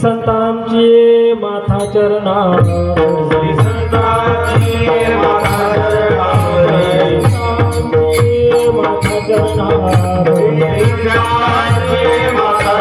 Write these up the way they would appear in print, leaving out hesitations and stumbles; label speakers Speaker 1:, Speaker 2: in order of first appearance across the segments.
Speaker 1: संतांची माथा चरणावर श्री संतांची माथा चरणावर माथा चरणावर माथा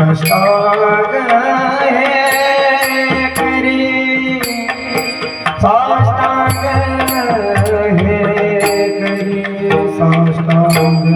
Speaker 2: साष्टांग हे करी साष्टांग हे करी साष्टांग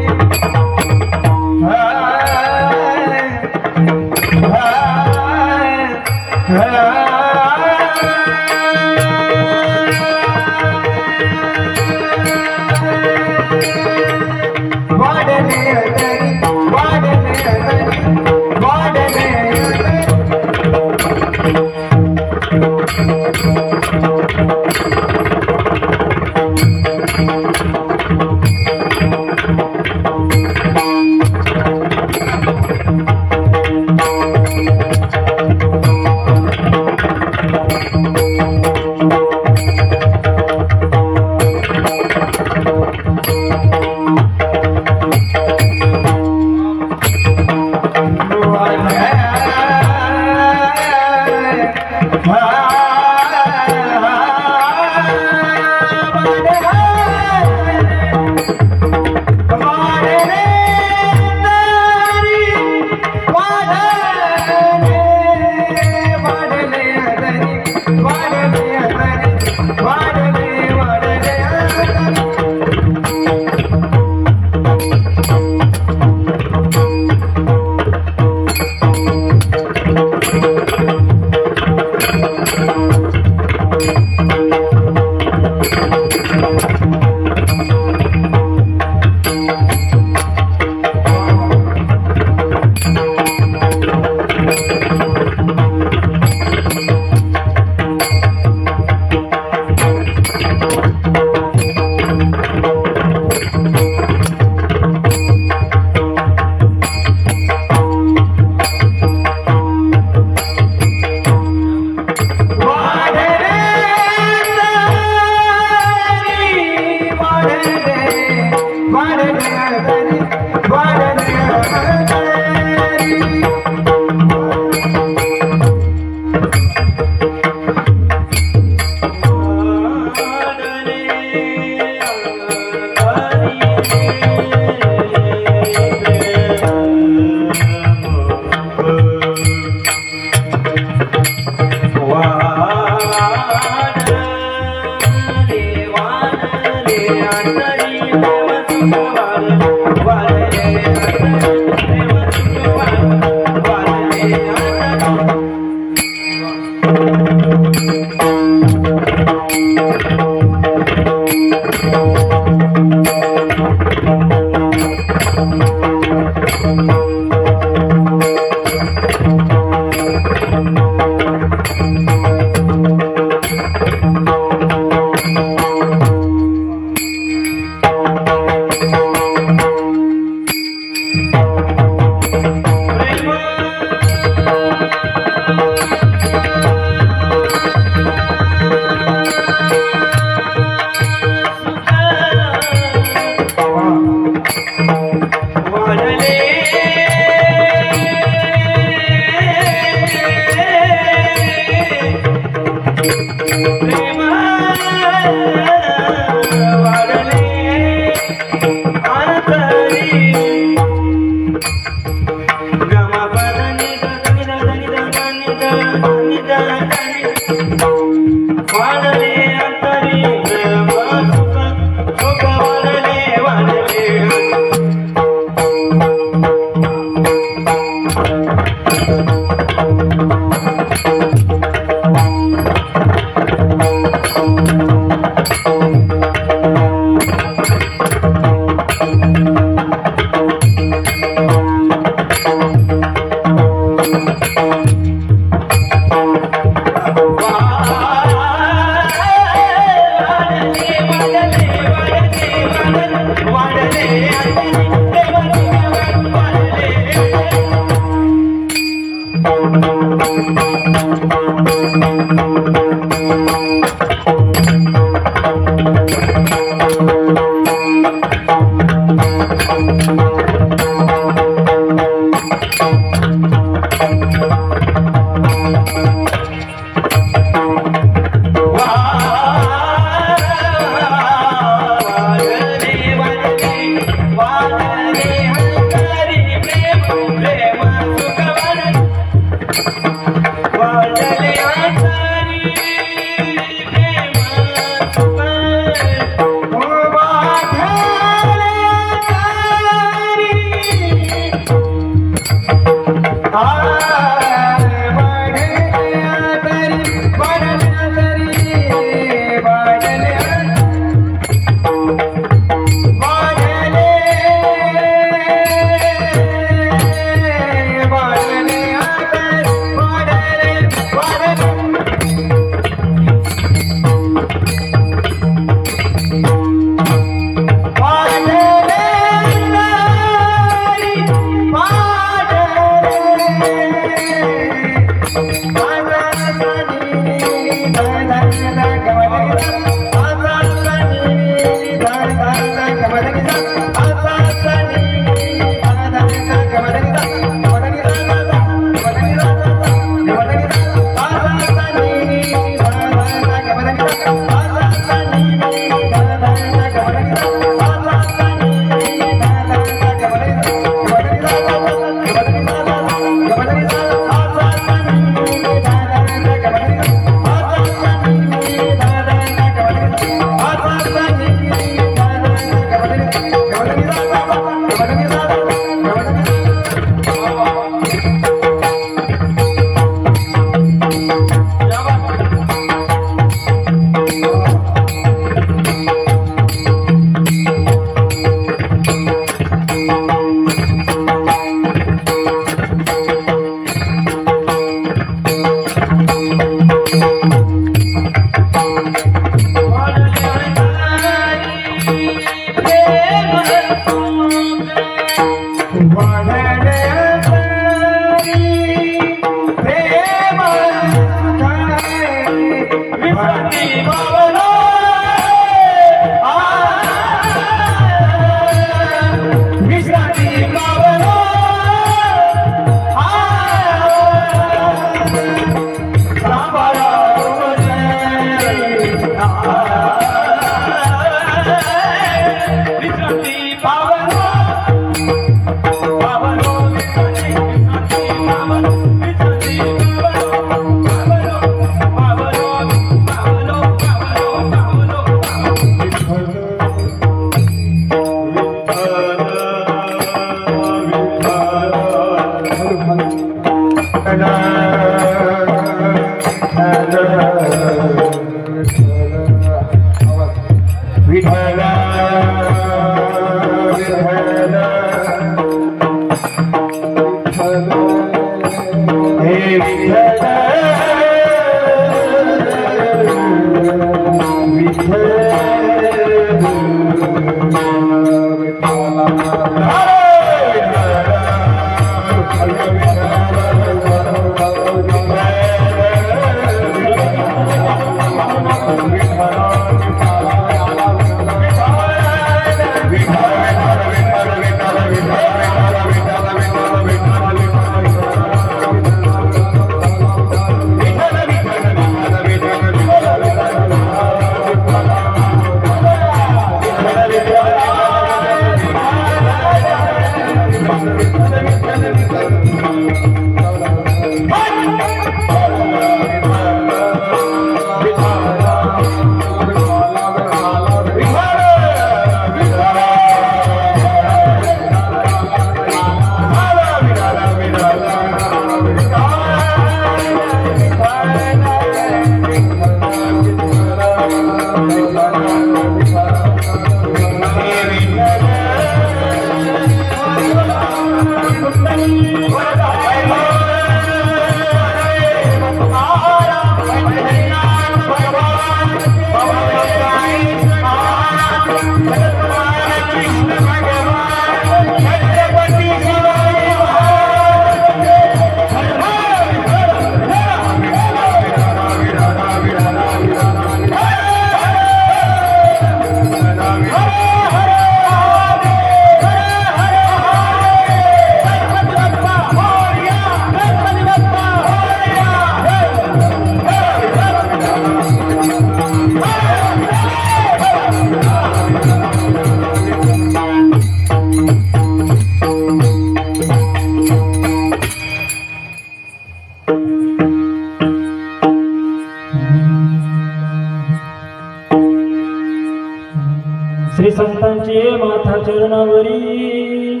Speaker 1: श्री संतांची माथा चरणावरी,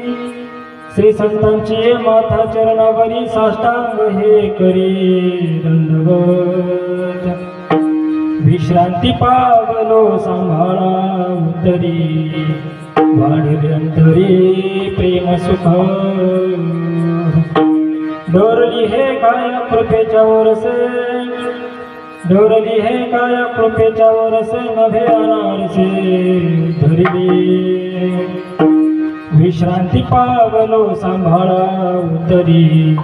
Speaker 1: श्री संतांची माथा चरणावरी साष्टांग हे करी दंडवत। विश्रांती पावलो सांभाळा उतरी, वाढले अंतरी प्रेम सुख। डोरली हे काय कृपेच्या वरसे, डोरली हे काय कृपेच्या वरसे, नभे अनारसे धरली। विश्रांती पावलो सांभाळा उतरी,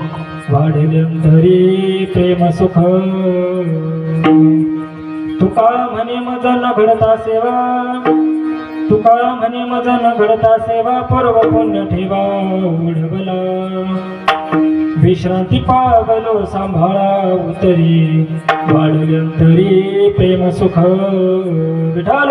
Speaker 1: वाढले अंतरी प्रेम सुख। तुका म्हणे मज न घडता सेवा, तुका म्हणे मज न घडता सेवा, पर्व पुण्य ठेवा उडवला। विश्रांती पावलो सांभाळा उतरी, वाढले अंतरी प्रेम सुख। विठाल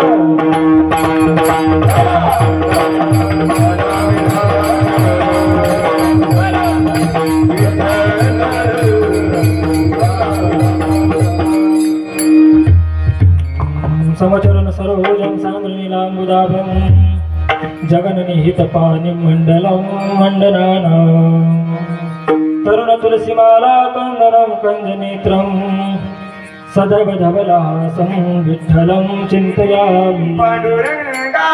Speaker 1: समचरण सरोजं सांद्रनीलाम्बुदाभं, जगन्निहितपाणिं मण्डलं मण्डनानाम्। तरुण तुलसीमाला कंदनं कंजनेत्रं, सदैव धवलहासं विठ्ठलं चिन्तयामि।
Speaker 2: पांडुरंगा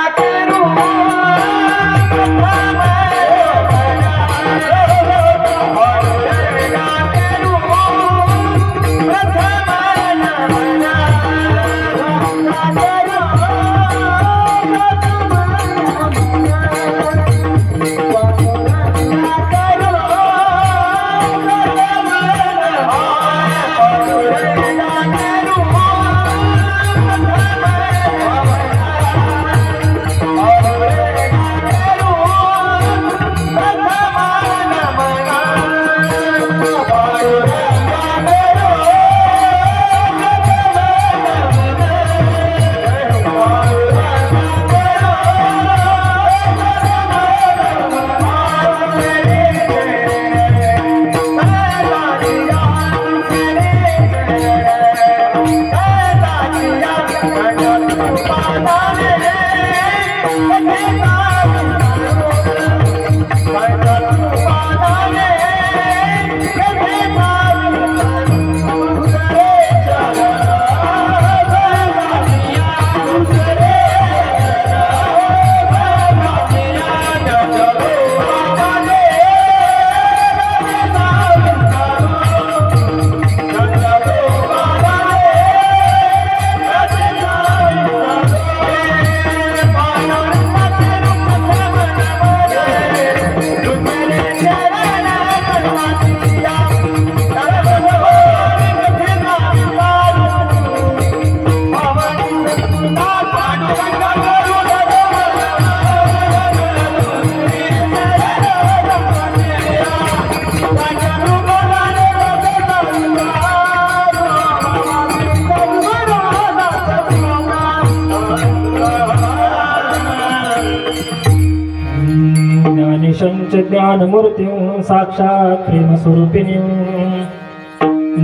Speaker 1: ज्ञानमूर्तिं साक्षात् प्रेमस्वरूपिणीं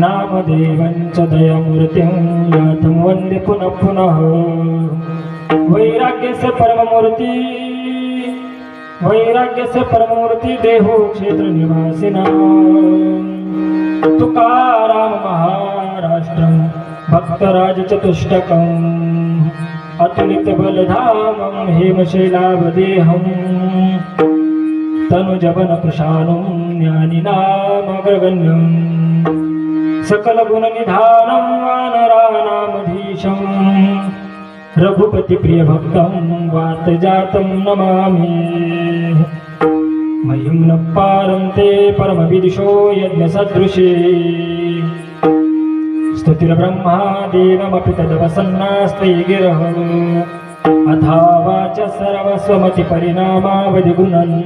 Speaker 1: नामदेवञ्च दयामूर्तिं यातं वन्दे पुनः पुनः। वैराग्यस्य परममूर्ति देहो क्षेत्र निवासिना तुकाराम महाराष्ट्रं भक्तराज चतुष्टकम् अतुलित बलधामं हेमशैलावदेहं तनुजवन कृशानं ज्ञानिनामग्रगण्यं सकल गुणनिधानं वानराणामधीशं रघुपति प्रिय भक्तं वातजातं नमामि। मह्यं न पारन्ते परमविदुषो यज्ञसदृशे स्तुतिर्ब्रह्मा देवमपि तदवसन्नास्त्वयि गिरः अथा वाच सर्वस्वमतिपरिणामावधिगुणन्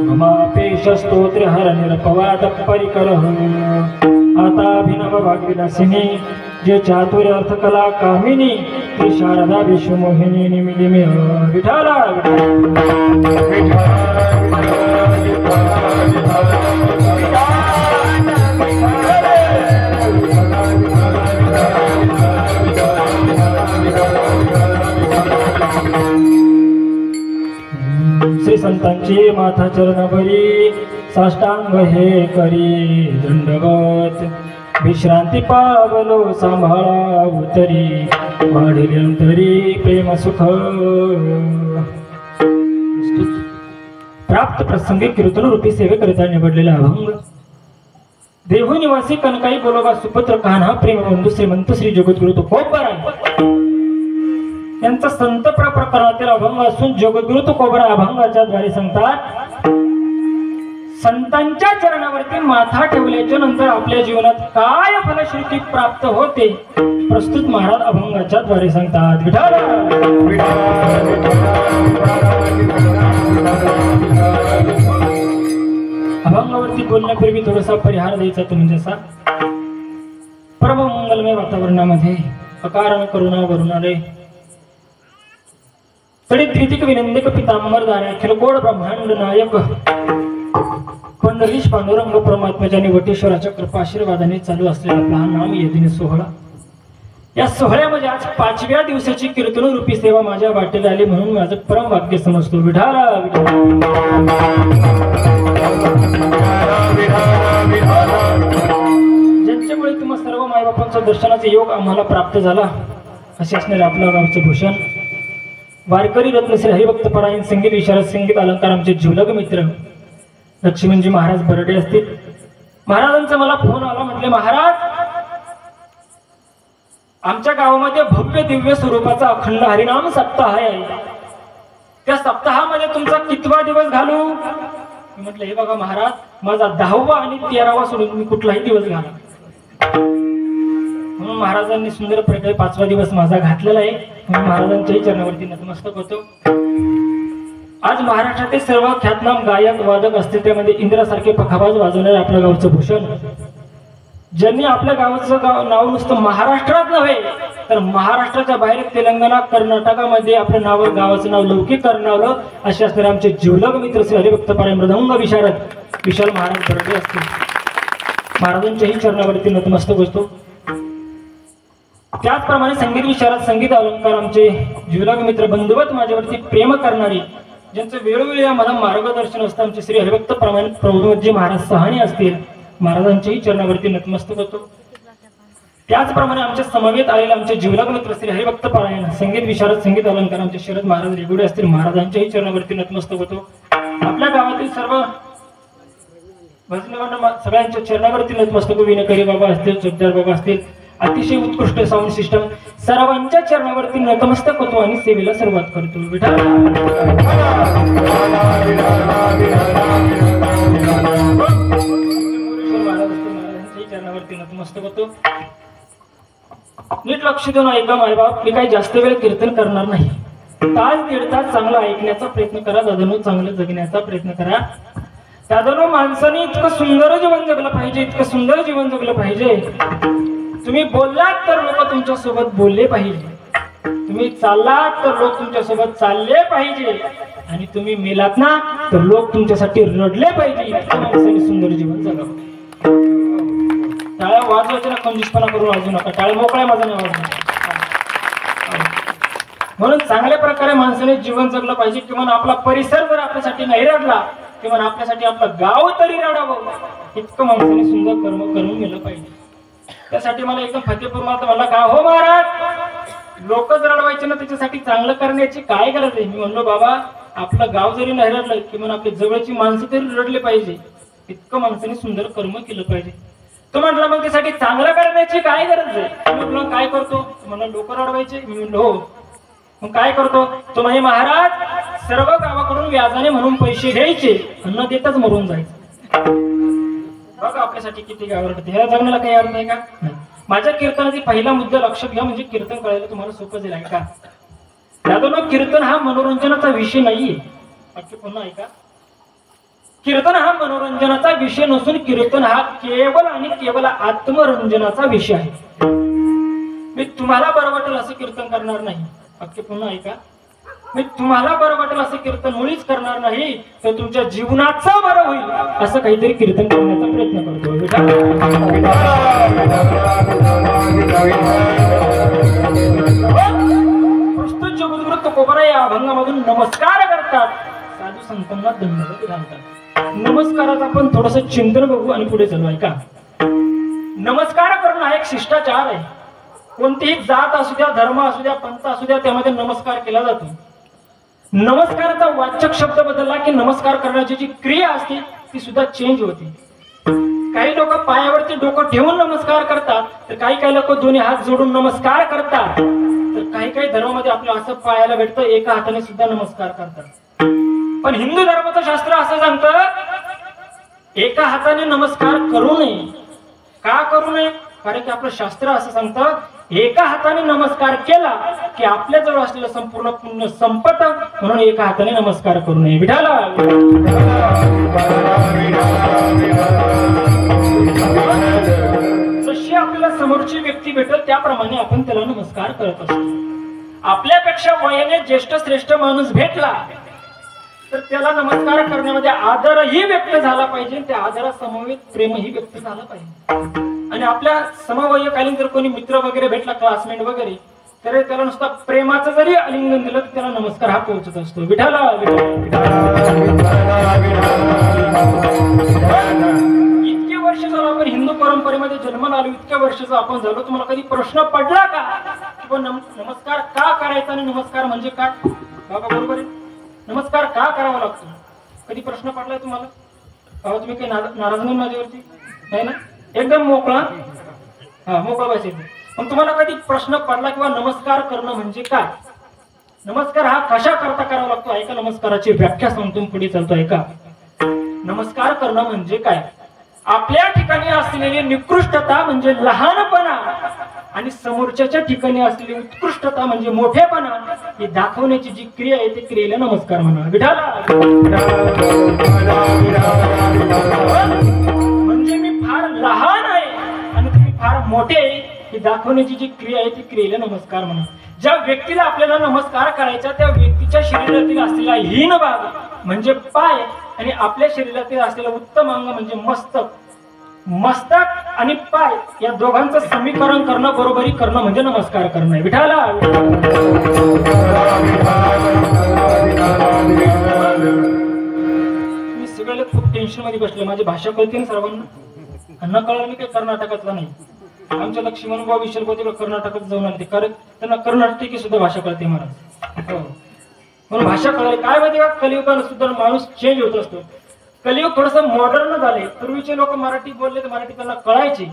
Speaker 1: ममापेशस्तोत्रहरनिरपवादपरिकरः आताभिनववाग्विलासिनी जे चातुर्यर्थकला कामिनी ती शारदा विश्वमोहिनी निमिलिमे विठाला श्री संतांची माथा चरणवरी साष्टांग हे करी दंडवत विश्रांती पावलो सांभाळा उतरी वाढिल्यांतरी प्रेम सुख प्राप्त प्रसंगी कीर्तन रूपी सेवेकरिता निवडलेला अभंग देहू निवासी कनकाई बोलोबा सुपुत्र कान्हा प्रेमबंधू श्रीमंत श्री जगद्गुरु तुकोबरा यांचा संत प्रकरणातील अभंग असून जगद्गुरु तुकोबरा अभंगाच्या द्वारे सांगतात संतांच्या चरणावरती माथा ठेवल्याच्या नंतर आपल्या जीवनात काय फलश्रुती प्राप्त होते प्रस्तुत महाराज अभंगाच्या द्वारे सांगतात। विठाल अभंगावरती बोलण्यापूर्वी थोडासा परिहार द्यायचा तो म्हणजे असा परम मंगलमय वातावरणामध्ये अकारण करुणा वरुणालय तडी द्वितीक विनंदिक पितांबर धारे अखिल गोड ब्रह्मांड नायक पंढरीश पांडुरंग परमात्म्याच्या आणि वटेश्वराच्या कृपा आशीर्वादाने चालू असलेला आपला हा नाम यदिनी सोहळा या सोहळ्यामध्ये आज 5व्या दिवसाची कीर्तन रूपी सेवा माझ्या वाटेला आली म्हणून माझं परम वाक्य समजतो विठाला ज्यांच्यामुळे तुम्हा सर्व मायबापांचा दर्शनाचा योग आम्हाला प्राप्त झाला असे असणारे आपलं गावचं भूषण वारकरी रत्नश्री हरिभक्त परायण संगीत विशारद संगीत अलंकार आमचे जीवलग मित्र लक्ष्मणजी महाराज बरडे असतील। महाराजांचा मला फोन आला म्हटले महाराज आमच्या गावामध्ये भव्य दिव्य स्वरूपाचा अखंड हरिनाम सप्ताह आहे त्या सप्ताहामध्ये तुमचा कितवा दिवस घालू मी म्हटलं हे बघा महाराज माझा 10वा आणि 13वा सोडून मी कुठलाही दिवस घाला म्हणून महाराजांनी सुंदर प्रकारे 5वा दिवस माझा घातलेला आहे म्हणून महाराजांच्याही चरणावरती नतमस्तक होतो। आज महाराष्ट्रातील सर्व ख्यातनाम गायक वादक असतील त्यामध्ये इंद्रासारखे पखाबाज वाजवणारे आपल्या गावचं भूषण ज्यांनी आपल्या गावाचं नाव नुसतं महाराष्ट्रात नव्हे तर महाराष्ट्राच्या बाहेर तेलंगणा कर्नाटकामध्ये आपल्या गावाचं नाव लौकिक करणावलं असे असणारे आमचे जीवलग मित्र श्री हरिभक्त परायण मृदंग विशारद विशाल महाराज बर्डे असतील महाराजांच्याही चरणावरती नतमस्तक असतो। त्याचप्रमाणे संगीत विशारद संगीत अलंकार आमचे जीवलग मित्र बंधुवत माझ्यावरती प्रेम करणारे ज्यांचं वेळोवेळी आम्हाला मार्गदर्शन असतं आमचे श्री हरिभक्त प्रभुजी महाराज सहानी असतील महाराजांच्याही चरणावरती नतमस्तक होतो। त्याचप्रमाणे आमच्या समवेत आलेले आमचे जीवलग मित्र श्री हरिभक्त परायण संगीत विशारद संगीत अलंकार आमचे शरद महाराज रेगुडे असतील महाराजांच्याही चरणावरती नतमस्तक होतो। आपल्या गावातील सर्व भजनवान सगळ्यांच्या चरणावरती नतमस्तक विनकरी बाबा असतील चोपदार बाबा असतील अतिशय उत्कृष्ट साऊंड सिस्टम सर्वांच्या चरणावरती नतमस्तक होतो आणि सेवेला सुरुवात करतो। विठाल चरणावरती नतमस्तक होतो। नीट लक्ष देऊन ऐका मायबाप मी काही जास्त वेळ कीर्तन करणार नाही तास 1.5 तास चांगला ऐकण्याचा प्रयत्न करा दादानो चांगलं जगण्याचा प्रयत्न करा दादानो माणसाने इतकं सुंदर जीवन जगलं पाहिजे इतकं सुंदर जीवन जगलं पाहिजे तुम्ही बोललात तर लोक तुमच्या सोबत बोलले पाहिजे तुम्ही तुम्ही चाललात तर लोक तुमच्यासोबत चालले पाहिजे आणि तुम्ही मेलात ना तर लोक तुमच्यासाठी रडले पाहिजे. इतकं माणसाने सुंदर जीवन जगावं. टाळ्या वाजवायच्या ना, कंजूसपणा करून वाजवू नका. टाळ्या मोकळ्या माझा नाही वाजवणार. म्हणून चांगल्या प्रकारे माणसाने जीवन जगलं पाहिजे. किंवा आपला परिसर जर आपल्यासाठी नाही रडला किंवा आपल्यासाठी आपलं गाव तरी रडावं, इतकं माणसाने सुंदर कर्म करून गेलं पाहिजे. त्यासाठी मला एकदम फतेपूर माता म्हणला का हो महाराज, लोकच रडवायचे ना, त्याच्यासाठी चांगलं करण्याची काय गरज आहे. मी म्हणलो बाबा, आपलं गाव जरी नाही रडलं किंवा आपली जवळची माणसं तरी रडले पाहिजे. इतकं माणसाने सुंदर कर्म केलं पाहिजे. तो म्हटला मग त्यासाठी चांगलं करण्याची काय गरज आहे. म्हटलं काय करतो. म्हणला लोक रडवायचे. मी म्हणलो हो. मग काय करतो. तो म्हणे महाराज, सर्व गावाकडून व्याजाने म्हणून पैसे घ्यायचे, न देताच मरून जायचं. बघा आपल्यासाठी किती गाव रडते. ह्या जगण्याला काही अर्थ आहे का. माझ्या कीर्तनाचा पहिला मुद्दा लक्षात घ्या, म्हणजे कीर्तन कळायला तुम्हाला सोपं जाईल. ऐका यादव, कीर्तन हा मनोरंजनाचा विषय नाहीये. पुन्हा ऐका, कीर्तन हा मनोरंजनाचा विषय नसून कीर्तन हा केवळ आणि केवळ आत्मरंजनाचा विषय आहे. मी तुम्हाला बरं वाटेल असं कीर्तन करणार नाही. पुन्हा ऐका, मी तुम्हाला बरं वाटेल असं कीर्तन मुळीच करणार नाही, तर तुमच्या जीवनाचं बरं होईल असं काहीतरी कीर्तन करण्याचा प्रयत्न करतो. प्रस्तुत जगद्गुरु तुकोबरा या अभंगामधून नमस्कार करतात, साधू संतांना धन्यवाद घालतात. नमस्कारात आपण थोडस चिंतन बघू आणि पुढे चालू. ऐका, नमस्कार करणं हा एक शिष्टाचार आहे. कोणतीही जात असू द्या, धर्म असू द्या, पंथ असू द्या, त्यामध्ये नमस्कार केला जातो. नमस्काराचा वाचक शब्द बदलला की नमस्कार करण्याची जी क्रिया असते ती सुद्धा चेंज होते. काही लोक पायावरती डोकं ठेवून नमस्कार करतात, तर काही लोक दोन्ही हात जोडून नमस्कार करतात, तर काही धर्मामध्ये आपलं असं पायाला भेटतं, एका हाताने सुद्धा नमस्कार करतात. पण हिंदू धर्माचं शास्त्र असं सांगतं, एका हाताने नमस्कार करू नये. का करू नये. कारण की आपलं शास्त्र असं सांगतं, एका हाताने नमस्कार केला की आपल्या जवळ असलेलं संपूर्ण पुण्य संपत, म्हणून एका हाताने नमस्कार करू नये. विठाला जशी आपल्याला समोरची व्यक्ती भेटेल त्याप्रमाणे आपण त्याला नमस्कार करत असतो. आपल्यापेक्षा वयाने ज्येष्ठ श्रेष्ठ माणूस भेटला तर त्याला नमस्कार करण्यामध्ये आदरही व्यक्त झाला पाहिजे, त्या आदरासमवेत प्रेमही व्यक्त झालं पाहिजे. आणि आपल्या समवयकालीन जर कोणी मित्र वगैरे भेटला, क्लासमेट वगैरे, तर त्याला नुसता प्रेमाचं जरी आलिंगन दिलं तर त्याला नमस्कार हा पोहोचत असतो. विठाला इतके वर्ष झालं आपण हिंदू परंपरेमध्ये जन्माला आलो, इतक्या वर्षाचं आपण झालो, तुम्हाला कधी प्रश्न पडला का की नमस्कार का करायचा आणि नमस्कार म्हणजे काय. बाबा बरोबर आहे, नमस्कार का करावा लागतो. कधी प्रश्न पडलाय तुम्हाला. बाबा तुम्ही काही नाराज नाही माझ्यावरती. नाही ना, एकदम मोकळा, हा मोकळा बसायचं. पण तुम्हाला कधी प्रश्न पडला किंवा नमस्कार करणं म्हणजे काय, नमस्कार हा कशा करता करावा लागतो. ऐका, नमस्काराची व्याख्या सांगतो, पुढे चालतो. ऐका, नमस्कार करणं म्हणजे काय. आपल्या ठिकाणी असलेली निकृष्टता म्हणजे लहानपणा आणि समोरच्या ठिकाणी असलेली उत्कृष्टता म्हणजे मोठेपणा हे दाखवण्याची जी क्रिया आहे ती क्रियेला नमस्कार म्हणा. विठाला म्हणजे मी फार लहान आहे आणि तुम्ही फार मोठे आहे ही दाखवण्याची जी क्रिया आहे ती क्रियेला नमस्कार म्हणा. ज्या व्यक्तीला आपल्याला नमस्कार करायचा त्या व्यक्तीच्या शरीरातील असलेला हीन भाग म्हणजे पाय आणि आपल्या शरीरातील असलेला उत्तम अंग म्हणजे मस्तक. मस्तक आणि पाय या दोघांचं समीकरण करणं, बरोबरी करणं म्हणजे नमस्कार करणं. विठाला मी सगळ्याला खूप टेन्शन मध्ये बसले. माझी भाषा कळते ना सर्वांना. न कळलं मी काही कर्नाटकातला नाही. आमच्या लक्ष्मण भाऊ विशाल कर्नाटकात जाऊन आले, कारण त्यांना कर्नाटकी सुद्धा भाषा कळते महाराज. म्हणून भाषा कळाली. काय माहिती का, कलियुगाला सुद्धा माणूस चेंज होत असतो. कलियुग थोडस मॉडर्न झाले. पूर्वीचे लोक मराठी बोलले तर मराठी त्यांना कळायची,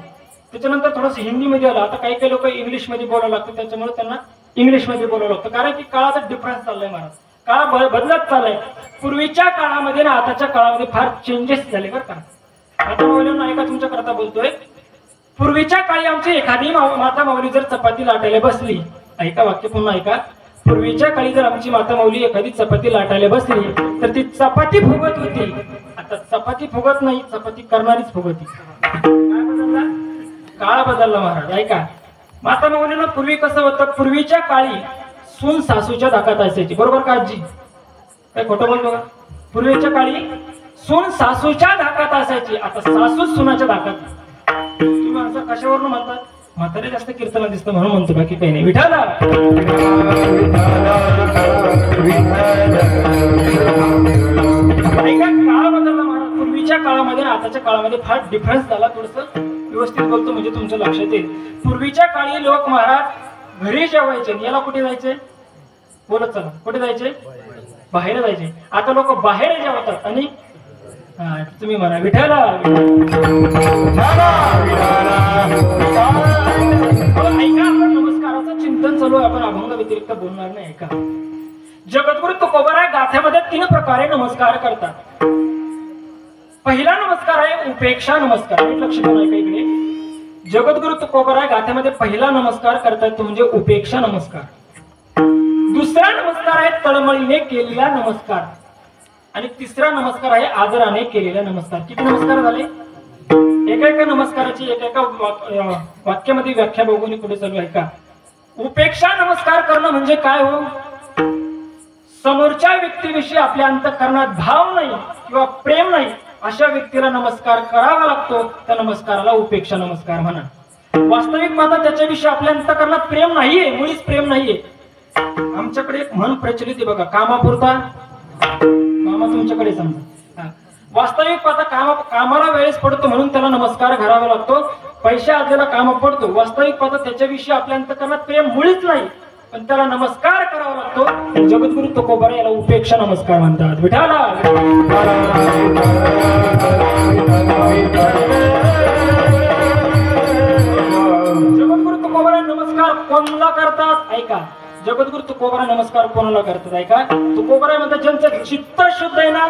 Speaker 1: त्याच्यानंतर थोडस हिंदीमध्ये आलं. आता काही लोक इंग्लिश मध्ये बोलायला लागतात, त्याच्यामुळे त्यांना इंग्लिश मध्ये बोलावं लागतं. कारण की काळाचा डिफरन्स चाललाय महाराज. काळ बदलत चाललाय. पूर्वीच्या काळामध्ये ना आताच्या काळामध्ये फार चेंजेस झाले बरं का. आता माऊलींना ऐका, तुमच्या करता बोलतोय. पूर्वीच्या काळी आमची एखादी माता माऊली जर चपाती लाटायला बसली, ऐका वाक्य पुन्हा ऐका, पूर्वीच्या काळी जर आमची माता माऊली एखादी चपाती लाटायला बसली तर ती चपाती फुगत होती. आता चपाती फुगत नाही, चपाती करणारीच फुगती. काय बदलला, काळ बदलला महाराज. ऐका, माता माऊलींना पूर्वी कसं होतं, पूर्वीच्या काळी सून सासूच्या धाकात असायची, बरोबर का आजी? काय खोटं बोलतो का? पूर्वीच्या काळी सून सासूच्या धाकात असायची, आता सासू सुनाच्या धाकात. तुम्ही माणसं कशावरून म्हणतात? म्हातारे जास्त कीर्तन दिसतं म्हणून म्हणतो, बाकी काही नाही. विठाला काळ बदलला महाराज. पूर्वीच्या काळामध्ये आताच्या काळामध्ये फार डिफरन्स झाला. थोडस व्यवस्थित बोलतो म्हणजे तुमच्या लक्षात येईल. पूर्वीच्या काळी लोक महाराज घरी जेवायचे, याला कुठे जायचे? बोलत चला, कुठे जायचे? बाहेर जायचे. आता लोक बाहेर जेवतात आणि तुम्ही म्हणा विठाला. ऐका, आपण नमस्काराचं चिंतन चालू आहे, आपण अभंग व्यतिरिक्त बोलणार नाही. ऐका, जगद्गुरु तुकोबाराय गाथ्यामध्ये 3 प्रकारे नमस्कार करतात. पहिला नमस्कार आहे उपेक्षा नमस्कार. लक्ष देऊ नका इकडे. जगद्गुरु तुकोबाराय गाथ्यामध्ये पहिला नमस्कार करतात तो म्हणजे उपेक्षा नमस्कार. दुसरा नमस्कार आहे तळमळीने केलेला नमस्कार आणि तिसरा नमस्कार आहे आदराने केलेला नमस्कार. किती नमस्कार झाले? एका नमस्काराची एका वाक्यामध्ये व्याख्या बघून पुढे चालू आहे. का उपेक्षा नमस्कार करणं म्हणजे काय हो? समोरच्या व्यक्तीविषयी आपल्या अंतःकरणात भाव नाही किंवा प्रेम नाही, अशा व्यक्तीला नमस्कार करावा लागतो. त्या नमस्काराला उपेक्षा नमस्कार म्हणा. वास्तविक पाहता त्याच्याविषयी आपल्या अंतःकरणात प्रेम नाहीये, मुळीच प्रेम नाहीये. आमच्याकडे एक म्हण प्रचलित आहे बघा, कामापुरता कामा. तुमच्याकडे समजा वास्तविक पाहता कामाला वेळेस पडतो म्हणून त्याला नमस्कार करावा लागतो. पैसा आलेला काम पडतो, वास्तविक पाहता त्याच्याविषयी आपल्या अंतःकरणात प्रेम मुळीच नाही, पण त्याला नमस्कार करावा लागतो. जगद्गुरु तुकोबाराय याला उपेक्षा नमस्कार म्हणतात. विठाला जगद्गुरु तुकोबाराय नमस्कार कोणाला करतात? ऐका, जगद्गुरु तुकोबाराय नमस्कार कोणाला करतात? ऐका, तुकोबाराय म्हणतात ज्यांचं चित्त शुद्ध आहे ना,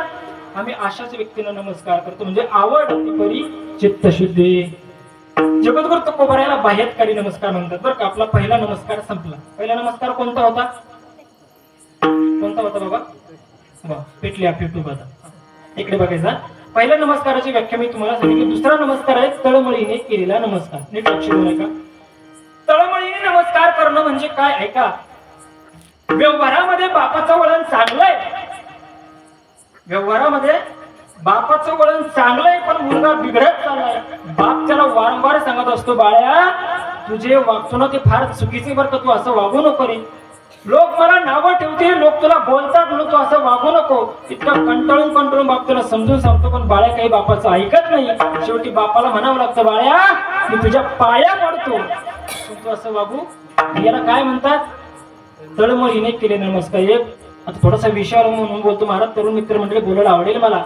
Speaker 1: आम्ही अशाच व्यक्तींना नमस्कार करतो. म्हणजे आवड परी चित्त शुद्धी. जगद्गुरु तुकोबारायला बाह्यकारी नमस्कार म्हणतात. बरं का, आपला पहिला नमस्कार संपला. पहिला नमस्कार कोणता होता? कोणता होता बाबा? पेटली आपली टूब. आता इकडे बघायचा. पहिल्या नमस्काराची व्याख्या मी तुम्हाला सांगितली. दुसरा नमस्कार आहे तळमळीने केलेला नमस्कार. नीट लक्ष देऊ नका. तळमळीने नमस्कार करणं म्हणजे काय? ऐका, व्यवहारामध्ये बापाचं वळण चांगलंय, व्यवहारामध्ये बापाचं वळण चांगलंय, पण मुलगा बिघडत चाललाय. बाप त्याला वारंवार सांगत असतो, बाळ्या तुझे वागतो ना ते फार चुकीचे बरं का, तू असं वागू नको रे. लोक मला नावं ठेवतील, लोक तुला बोलतात म्हणून तू असं वागू नको. इतकं कंटाळून बाप तुला समजून सांगतो, पण बाळ्या काही बापाचं ऐकत नाही. शेवटी बापाला म्हणावं लागतं, बाळ्या मी तुझ्या पाया पडतो, तू असं वागू. याला काय म्हणतात? तळमळीने केले नमस्कार. एक आता थोडासा विषयावर म्हणून बोलतो महाराज, तरुण मित्र मंडळी बोलायला आवडेल मला.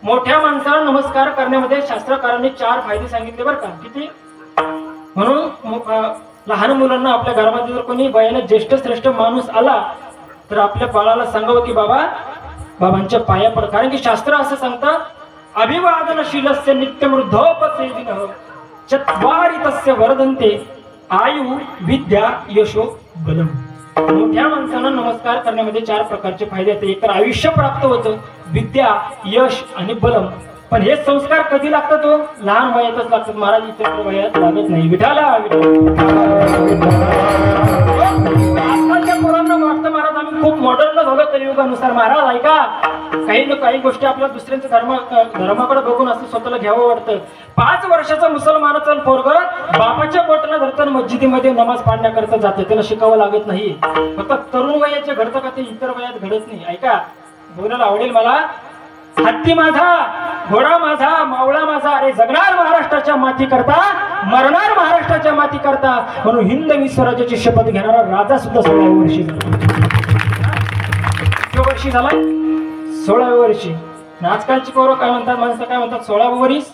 Speaker 1: मोठ्या माणसाला नमस्कार करण्यामध्ये शास्त्रकारांनी 4 फायदे सांगितले बरं का. किती? म्हणून लहान मुलांना आपल्या घरामध्ये जर कोणी वयाने ज्येष्ठ श्रेष्ठ माणूस आला तर आपल्या बाळाला सांगावं की बाबांच्या पाया पड. कारण की शास्त्र असं सांगतं, अभिवादनशीलस्य नित्यमृद्धोपसेविनः चत्वारि तस्य वर्धन्ते आयु विद्या यशो बलम. मोठ्या माणसांना नमस्कार करण्यामध्ये 4 प्रकारचे फायदे आहेत. एक तर आयुष्य प्राप्त होतं, विद्या, यश आणि बलम. पण हे संस्कार कधी लागतात? तो लहान वयातच लागतात महाराज, इतर वयात लागत नाही. विठाला आजकालच्या पोरांना वाटतं महाराज आम्ही खूप मॉडर्न झालो कलियुगानुसार. महाराज ऐका, काही गोष्टी आपल्या दुसऱ्यांच्या धर्माकडे बघून असं स्वतःला घ्यावं वाटतं. 5 वर्षाचा मुसलमानाचा पोरग बापाच्या बोटाला धरताना मस्जिदीमध्ये नमाज पाडण्याकरता जातं, त्याला शिकावं लागत नाही. फक्त तरुण वयाचे घडतं का ते इतर वयात घडत नाही. ऐका, बोलायला आवडेल मला. हत्ती माझा, घोडा माझा, मावळा माझा, अरे जगणार महाराष्ट्राच्या माती करता, मरणार महाराष्ट्राच्या माती करता, म्हणून हिंद विश्वराज्याची शपथ घेणारा राजा सुद्धा 16व्या वर्षी झाला. किती वर्षी झालाय? 16व्या वर्षी. आजकालची पोरं काय म्हणतात, माणसं काय म्हणतात? 16वं वरीस.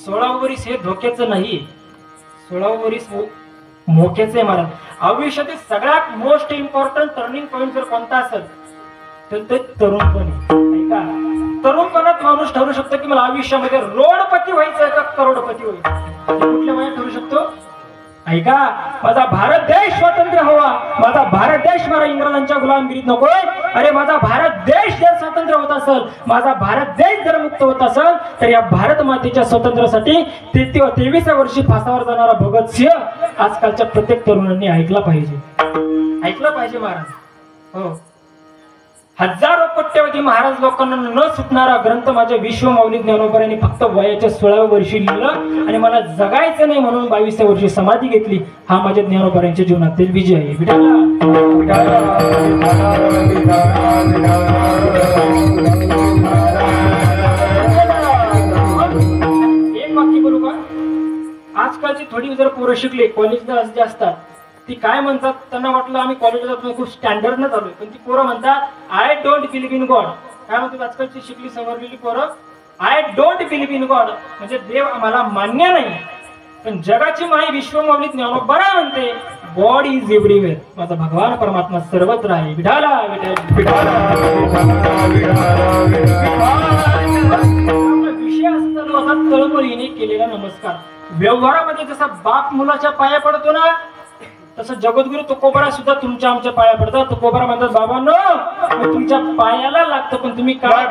Speaker 1: 16वं वरीस हे धोक्याचं नाही, 16वं वरीस मोक्याचं आहे महाराज. आयुष्यातील सगळ्यात मोस्ट इम्पॉर्टंट टर्निंग पॉइंट जर कोणता असेल तर ते तरुणपण. ऐका, तरुणपणात माणूस ठरू शकतो की मला आयुष्यामध्ये रोडपती व्हायचं का करोडपती व्हायचं. कुठल्या वयात ठरू शकतो? ऐका, माझा भारत देश स्वतंत्र हवा, माझा भारत देश मला इंग्रजांच्या गुलामगिरीत नकोय. अरे माझा भारत देश जर स्वतंत्र होत असेल, माझा भारत देश जर मुक्त होत असेल, तर या भारत मातेच्या स्वातंत्र्यासाठी 23व्या वर्षी फासावर जाणारा भगतसिंह आजकालच्या प्रत्येक तरुणांनी ऐकला पाहिजे. ऐकलं पाहिजे महाराज. हो, हजारो कोट्यवधी महाराज लोकांना न सुटणारा ग्रंथ माझ्या विश्वमाऊली ज्ञानोबारांनी फक्त वयाच्या 16व्या वर्षी लिहिलं आणि मला जगायचं नाही म्हणून 22व्या वर्षी समाधी घेतली. हा माझ्या ज्ञानोबारांच्या जीवनातील विजय आहे. एक वाक्य बोलू का? आजकालची थोडी जर पोरं शिकले, कॉलेजला जे असतात ती काय म्हणतात, त्यांना वाटलं आम्ही कॉलेजला जातो खूप स्टँडर्ड न चालू, पण ती पोरं म्हणतात I don't believe in God. काय म्हणतात आजकालची शिकली समजलेली पोरं? I don't believe in God, म्हणजे देव आम्हाला मान्य नाही. पण जगाची माई विश्वमाऊली ज्ञानोबा म्हणते गॉड इज एव्हरीवेअर. माझा भगवान परमात्मा सर्वत्र आहे. विठाला विषय असताना असा तळमळीने केलेला नमस्कार. व्यवहारामध्ये जसा बाप मुलाच्या पाया पडतो ना, तसं जगद्गुरु तुकोबरा सुद्धा तुमच्या आमच्या पाया पडतात. तुकोबरा म्हणतात बाबांनो मी तुमच्या पायाला लागतो, पण तुम्ही काय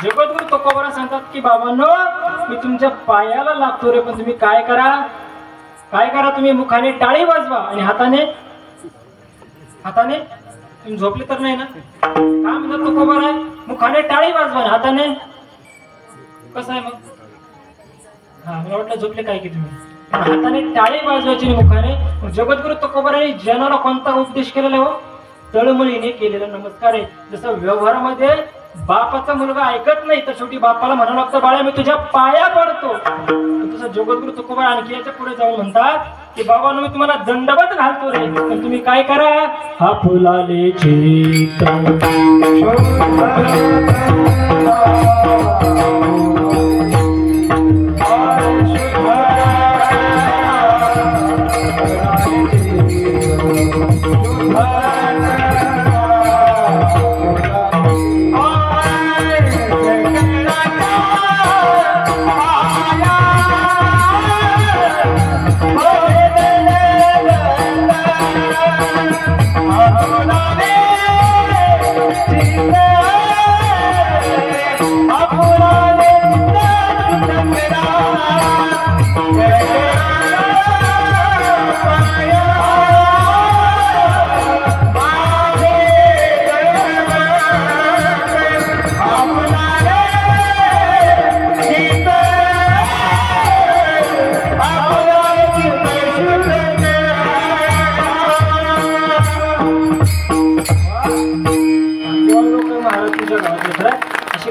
Speaker 1: जगद्गुरु तुकोबरा सांगतात की बाबांनो मी तुमच्या पायाला लागतो रे, पण तुम्ही काय करा तुम्ही मुखाने टाळी वाजवा आणि हाताने तुम्ही झोपले तर नाही ना. काय म्हणतात तुकोबरा? मुखाने टाळी वाजवा आणि हाताने कसं आहे मग? हा, मला वाटलं झोपले काय की तुम्ही. हाताने टाळी वाजवायची मुखाने. जगद्गुरु तुकोबरांनी जनाला कोणता उपदेश केलेला हो? तळमळीने केलेला नमस्कार आहे. जसं व्यवहारामध्ये बापाचा मुलगा ऐकत नाही तर शेवटी बापाला म्हणावं लागतं बाळा मी तुझ्या पाया पडतो. तसं जगद्गुरु तुकोबरा आणखी याच्या पुढे जाऊन म्हणतात की बाबांनो मी तुम्हाला दंडवत घालतो रे, पण तुम्ही काय करा हा फुलाले चित्त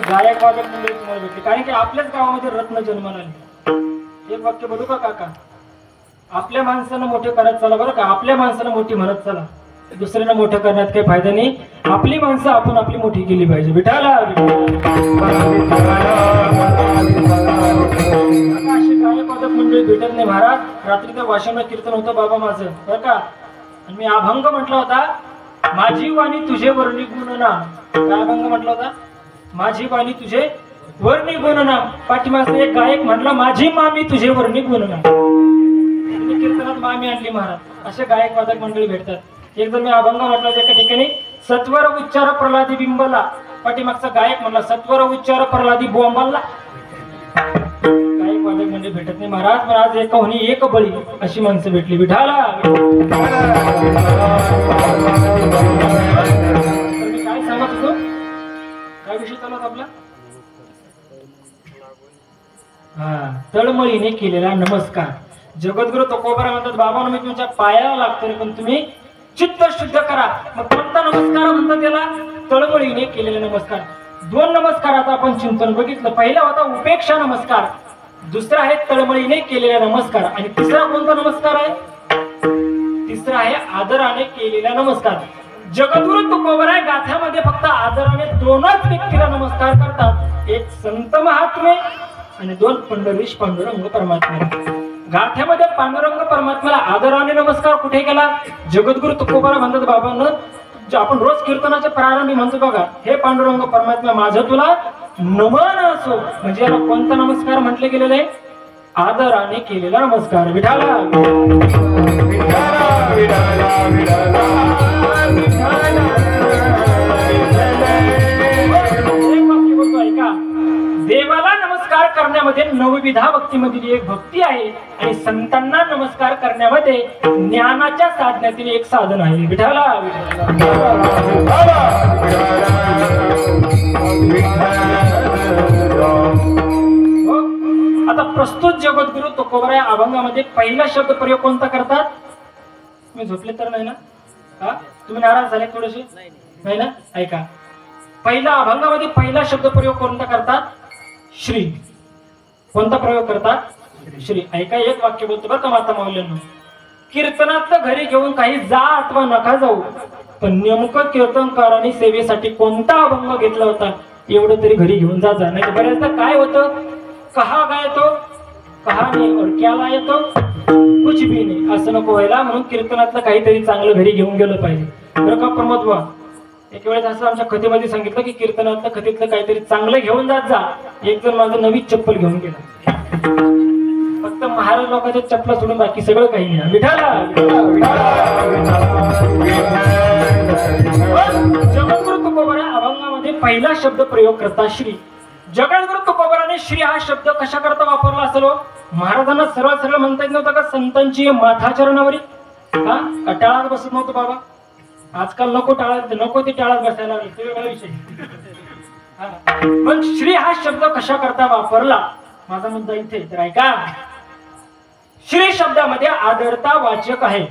Speaker 1: गायक वादक मंडळी तुम्हाला भेटली, कारण की आपल्याच गावामध्ये रत्न जन्माला आली. एक वाक्य बोलू का काका? आपल्या माणसानं मोठे करत चला बरं का, आपल्या माणसानं मोठी म्हणत चला, दुसऱ्यांना मोठं करण्यात काही फायदा नाही. आपली माणसं आपण आपली मोठी केली पाहिजे. विठाला अशी गायक वादक मंडळी भेटत नाही महाराज. रात्रीचं वाशिमला कीर्तन होतं बाबा माझं बरं का, आणि मी अभंग म्हटला होता माझी वाणी तुझे वर्णी गुणनाम. काय अभंग म्हटला होता? माझी वाणी तुझे वर्णी गुणनाम. पाठीमागचा एक गायक म्हटला माझी मामी तुझे वर्णी गुणनाम. तुम्ही कीर्तनात मामी आणली महाराज. असे गायक वादक मंडळी भेटतात. एकदा मी अभंग म्हटला एका ठिकाणी सत्वर उच्चार प्रल्हादी बिंबला. पाठीमागचा गायक म्हटला सत्वर उच्चार प्रल्हादी बोंबाला. गायक वादक मंडळी भेटत नाही महाराज, पण आज एका होणी एक बळी अशी माणसं भेटली. विठाला सांगा तुझं काय विषय चालू होता आपला? हा, तळमळीने केलेला नमस्कार. जगद्गुरु तुकोबरा म्हणतात, बाबांनो मी तुमच्या पायाला लागतो पण तुम्ही चित्त शुद्ध करा. मग कोणता नमस्कार म्हणतात त्याला? तळमळीने केलेला नमस्कार. दोन नमस्काराचं आपण चिंतन बघितलं. पहिला होता उपेक्षा नमस्कार, दुसरा आहे तळमळीने केलेला नमस्कार, आणि तिसरा कोणता नमस्कार आहे? तिसरा आहे आदराने केलेला नमस्कार. जगद्गुरु तुकोबरा गाथ्यामध्ये फक्त आदराने दोनच व्यक्तीला नमस्कार करतात, एक संत महात्मे आणि दोन पंढरीश पांडुरंग परमात्मा. गाथ्यामध्ये पांडुरंग परमात्म्याला आदराने नमस्कार कुठे केला? जगद्गुरु तुकोबरा म्हणतात, बाबांना आपण रोज कीर्तनाच्या प्रारंभी म्हणतो बघा, हे पांडुरंग परमात्मा माझं तुला नमन असो. म्हणजे याला कोणता नमस्कार म्हटले गेलेले आहे? आदराने केलेला नमस्कार. विठाला ऐका, देवाला नमस्कार करण्यामध्ये नवविधा भक्तीमधील एक भक्ती आहे आणि संतांना नमस्कार करण्यामध्ये ज्ञानाच्या साधण्यातील एक साधन आहे. विठाला आता प्रस्तुत जगद्गुरु तुकोबरा अभंगामध्ये पहिला शब्द प्रयोग कोणता करतात? तुम्ही झोपले तर नाही ना? हा, तुम्ही नाराज झाले थोडेसे? नाही ना? ऐका, पहिला अभंगामध्ये पहिला शब्द प्रयोग कोणता करतात? श्री. कोणता प्रयोग करतात? श्री. ऐका, एक वाक्य बोलतो बरं का माता माऊल्यांनो, कीर्तनातलं घरी घेऊन काही जा अथवा नका जाऊ, पण नेमकं कीर्तनकारांनी सेवेसाठी कोणता अभंग घेतला होता एवढं तरी घरी घेऊन जा. नाही बऱ्याचदा काय होतं, कहा गायतो कहा नाही और क्याला येतो कुछ भी नाही, असं नको व्हायला. म्हणून कीर्तनातलं काहीतरी चांगलं घरी घेऊन गेलं पाहिजे बरं का प्रमोद बुवा. एक वेळेस असं आमच्या कथेमध्ये सांगितलं की कीर्तनातलं कथेतलं काहीतरी चांगलं घेऊन जात जा. एक जण माझं नवीन चप्पल घेऊन गेला, फक्त महाराज लोकांच्या चप्पला सोडून बाकी सगळं काही नाही. विठाला जगद्गुरु तुकोबरा अभंगामध्ये पहिला शब्द प्रयोग करता श्री. जगद्गुरु तुकोबराने श्री हा शब्द कशा करता वापरला असेल? महाराजांना सरळ सरळ म्हणता येत नव्हतं का संतांची माथाचरणावरी? हा, टाळात बसत नव्हतं बाबा. आजकाल नको ते टाळात बसायला लागले, ते वेगळा विषय. पण श्री हा शब्द कशा करता वापरला, माझा मुद्दा इथे. तर ऐका, श्री शब्दामध्ये आदरता वाचक आहे.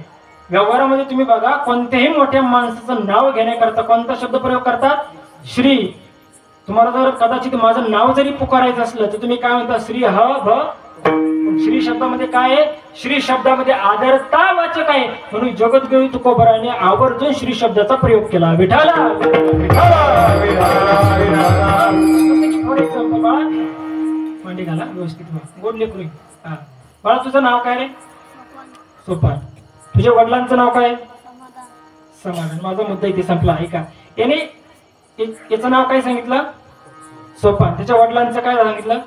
Speaker 1: व्यवहारामध्ये तुम्ही बघा, कोणत्याही मोठ्या माणसाचं नाव घेण्याकरता कोणता शब्द प्रयोग करतात? श्री. तुम्हाला जर कदाचित माझं नाव जरी पुकारायचं असलं तर तुम्ही काय म्हणता? श्री ह भ. श्री शब्दामध्ये काय आहे? श्री शब्दामध्ये आदरता वाचक आहे, म्हणून जगद्गुरु तुकोबराने आवर्जून श्री शब्दाचा प्रयोग केला. विठाला मांडी घाला व्यवस्थित, गोड लेकरू. हा बाळा, तुझं नाव काय रे? सोपान. तुझ्या वडिलांचं नाव काय? समाधान. माझा मुद्दा इथे संपला. ऐका, याने याचं नाव काय सांगितलं? सोपान. त्याच्या वडिलांचं काय सांगितलं?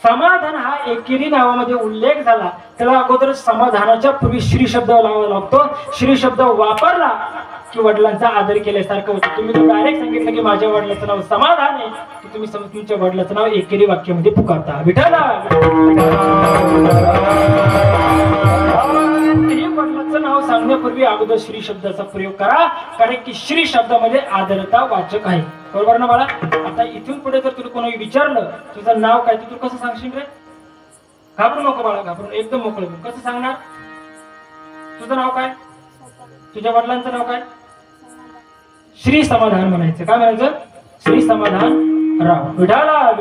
Speaker 1: समाधान. हा एकेरी नावामध्ये उल्लेख झाला, त्याला अगोदर समाधानाच्या पूर्वी श्री शब्द लावावा लागतो. श्री शब्द वापरला की वडिलांचा आदर केल्यासारखं होतं. तुम्ही जर डायरेक्ट सांगितलं की माझ्या वडिलांचं नाव समाधान आहे, तर तुम्ही तुमच्या वडिलांचं नाव एकेरी वाक्यामध्ये पुकारता. विठाला वडिलांचं नाव सांगण्यापूर्वी अगोदर श्री शब्दाचा प्रयोग करा, कारण की श्री शब्दामध्ये आदरता वाचक आहे. बरोबर ना बाळा? आता इथून पुढे जर तुला कोणी विचारलं तुझं नाव काय, तू कसं सांगशील रे? घाबरू नको बाळा, घाबरून एकदम मोकळं. कसं सांगणार? तुझं नाव काय? तुझ्या वडिलांचं नाव काय? श्री समाधान म्हणायचं. काय म्हणायचं? श्री समाधान राव. विठाला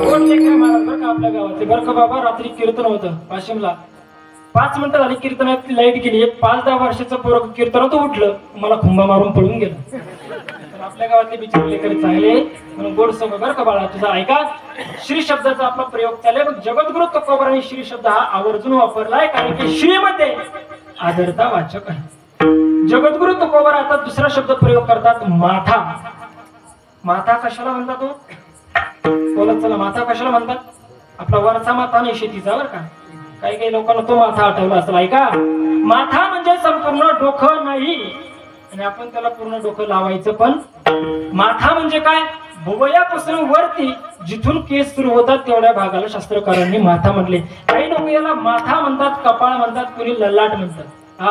Speaker 1: कोण लेकर महाराज बरं का आपल्या गावाचे. बरं का बाबा, रात्री कीर्तन होतं वाशिमला. 5 मिनिटं झाली कीर्तनात, लाईट गेली. एक 5-10 वर्षाचं पोरग कीर्तनात उठलं, मला खुंबा मारून पळून गेलं. तर आपल्या गावातले बिचारे लेकर चांगले म्हणून गोड सवय. बरं का बाळा, तुझा ऐका, श्री शब्दाचा आपला प्रयोग चाललाय. मग जगद्गुरु तुकोबराने श्री शब्द हा आवर्जून वापरलाय, कारण की श्री मध्ये आदरता वाचक आहे. जगद्गुरु तुकोबरा आता दुसरा शब्द प्रयोग करतात, माथा. माथा कशाला म्हणतात? बोलत चला, माथा कशाला म्हणतात? आपला वरचा माथा नाही, शेतीचा. बरं का, काही काही लोकांना तो माथा आठवला असेल. ऐका, माथा म्हणजे संपूर्ण डोकं नाही, आणि आपण त्याला पूर्ण डोकं लावायचं. पण माथा म्हणजे काय? भुवयापासून वरती जिथून केस सुरू होतात तेवढ्या भागाला शास्त्रकारांनी माथा म्हटले. काही लोक याला माथा म्हणतात, कपाळ म्हणतात, कुणी ललाट म्हणतात. हा,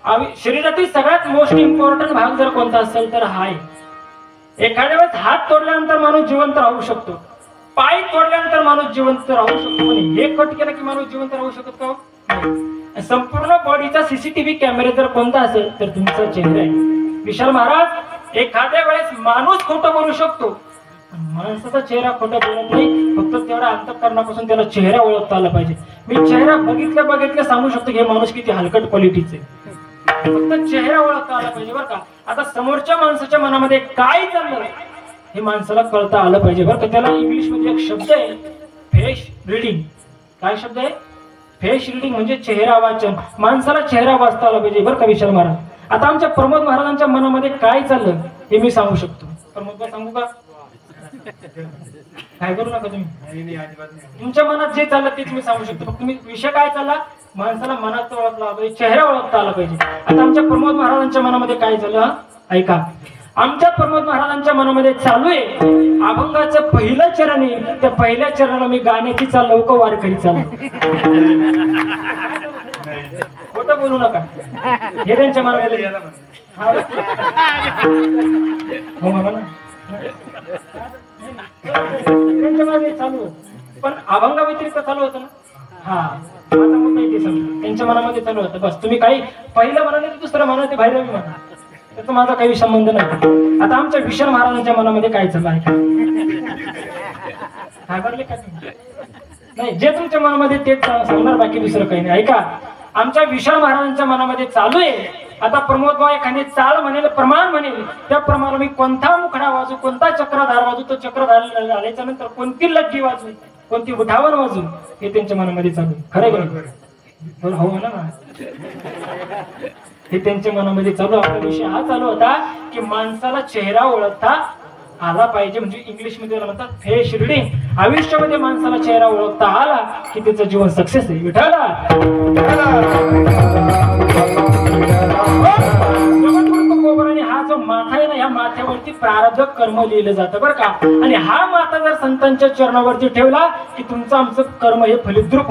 Speaker 1: शरीरातील सगळ्यात मोस्ट इम्पॉर्टंट भाग जर कोणता असेल तर हा आहे. एखाद्या वेळेस हात तोडल्यानंतर माणूस जिवंत राहू शकतो, पाय तोडल्यानंतर माणूस जिवंत राहू शकतो, पण हे कट केलं की माणूस जिवंत राहू शकत का? नाही. संपूर्ण बॉडीचा सीसीटीव्ही कॅमेरा जर कोणता असेल तर तुमचा चेहरा आहे. विशाल महाराज, एखाद्या वेळेस माणूस खोटं बोलू शकतो, माणसाचा चेहरा खोटं बोलत नाही. फक्त तेवढा अंतःकरणापासून त्याला चेहरा ओळखता आला पाहिजे. मी चेहरा बघितल्या सांगू शकतो की हे माणूस किती हलकट क्वालिटीचे, फक्त चेहरा ओळखता आला पाहिजे बरं का. आता समोरच्या माणसाच्या मनामध्ये काय चाललं हे माणसाला कळता आलं पाहिजे बरं का. त्याला इंग्लिश मध्ये एक शब्द आहे फेस रिडिंग. काय शब्द आहे? फेस रिडिंग म्हणजे चेहरा वाचन. माणसाला चेहरा वाचता आला पाहिजे बरं का विशाल महाराज. आता आमच्या प्रमोद महाराजांच्या मनामध्ये काय चाललं हे मी सांगू शकतो. प्रमोद सांगू का? काय करू नका तुम्ही, तुमच्या मनात जे चाललं तेच मी सांगू शकतो. फक्त तुम्ही विषय काय चालला माणसाला मनात ओळखला पाहिजे, चेहरा ओळखता आला पाहिजे. आता आमच्या प्रमोद महाराजांच्या मनामध्ये काय झालं ऐका. आमच्या प्रमोद महाराजांच्या मनामध्ये चालू आहे अभंगाचं पहिलं चरण आहे. त्या पहिल्या चरणाला मी गाण्याची चाल लवकर वारकरी चाल. खोटं बोलू नका, हे त्यांच्या मनामध्ये हो म्हणा त्यांच्या मनामध्ये चालू होत, पण अभंगा व्यतिरिक्त चालू होतं ना. हा माझा मुद्दा इथे समजा त्यांच्या मनामध्ये चालू होतं. बस तुम्ही काही पहिलं म्हणा नाही दुसरं म्हणा ते बाहेर म्हणा, त्याचा माझा काही संबंध नाही. आता आमच्या विशाल महाराजांच्या मनामध्ये काय चाललं आहे घाबरले का तुम्ही? नाही, जे तुमच्या मनामध्ये तेच सांगणार, बाकी दुसरं काही नाही. ऐका, आमच्या विशाल महाराजांच्या मनामध्ये चालू आहे. आता प्रमोद भाऊ एखादी चाल म्हणेल, प्रमाण म्हणेल, त्या प्रमाणाला मी कोणता मुखडा वाजू, कोणता चक्रधार वाजू, तो चक्रधार झाल्याच्या नंतर कोणती लग्गी वाजू, कोणती उठावन वाजू, हे त्यांच्या मनामध्ये चालू आहे. खरं हो म्हणा ना, हे त्यांच्या मनामध्ये चालू. आपला विषय हा चालू होता की माणसाला चेहरा ओळखता आला पाहिजे, म्हणजे इंग्लिश मध्ये म्हणतात फेस रिडिंग. आयुष्यामध्ये माणसाला चेहरा ओळखता आला की त्याचं जीवन सक्सेस आहे. विठाला आणि हा जो माथा आहे ना, या माथ्यावरती प्रारब्ध कर्म लिहिलं जातं बरं का. आणि हा माथा जर संतांच्या चरणावरती ठेवला की तुमचं आमचं कर्म हे फलिद्रूप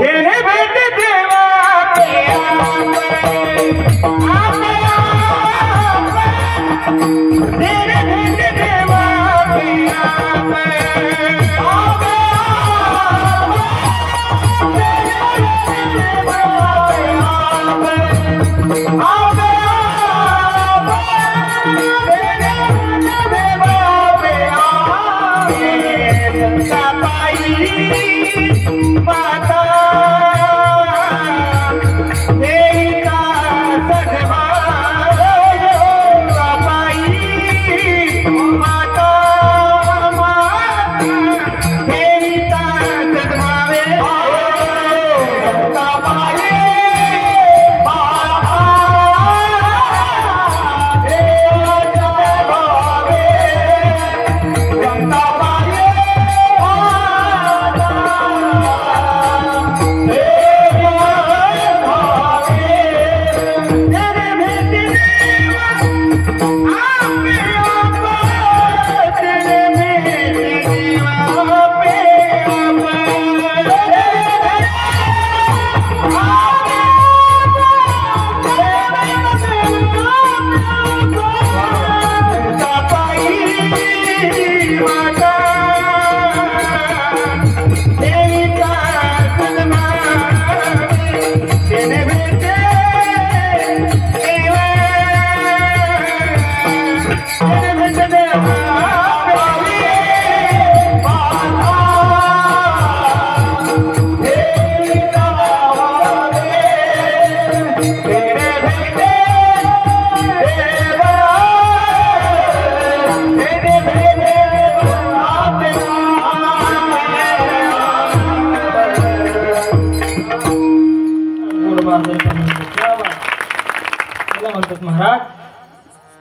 Speaker 1: महाराज.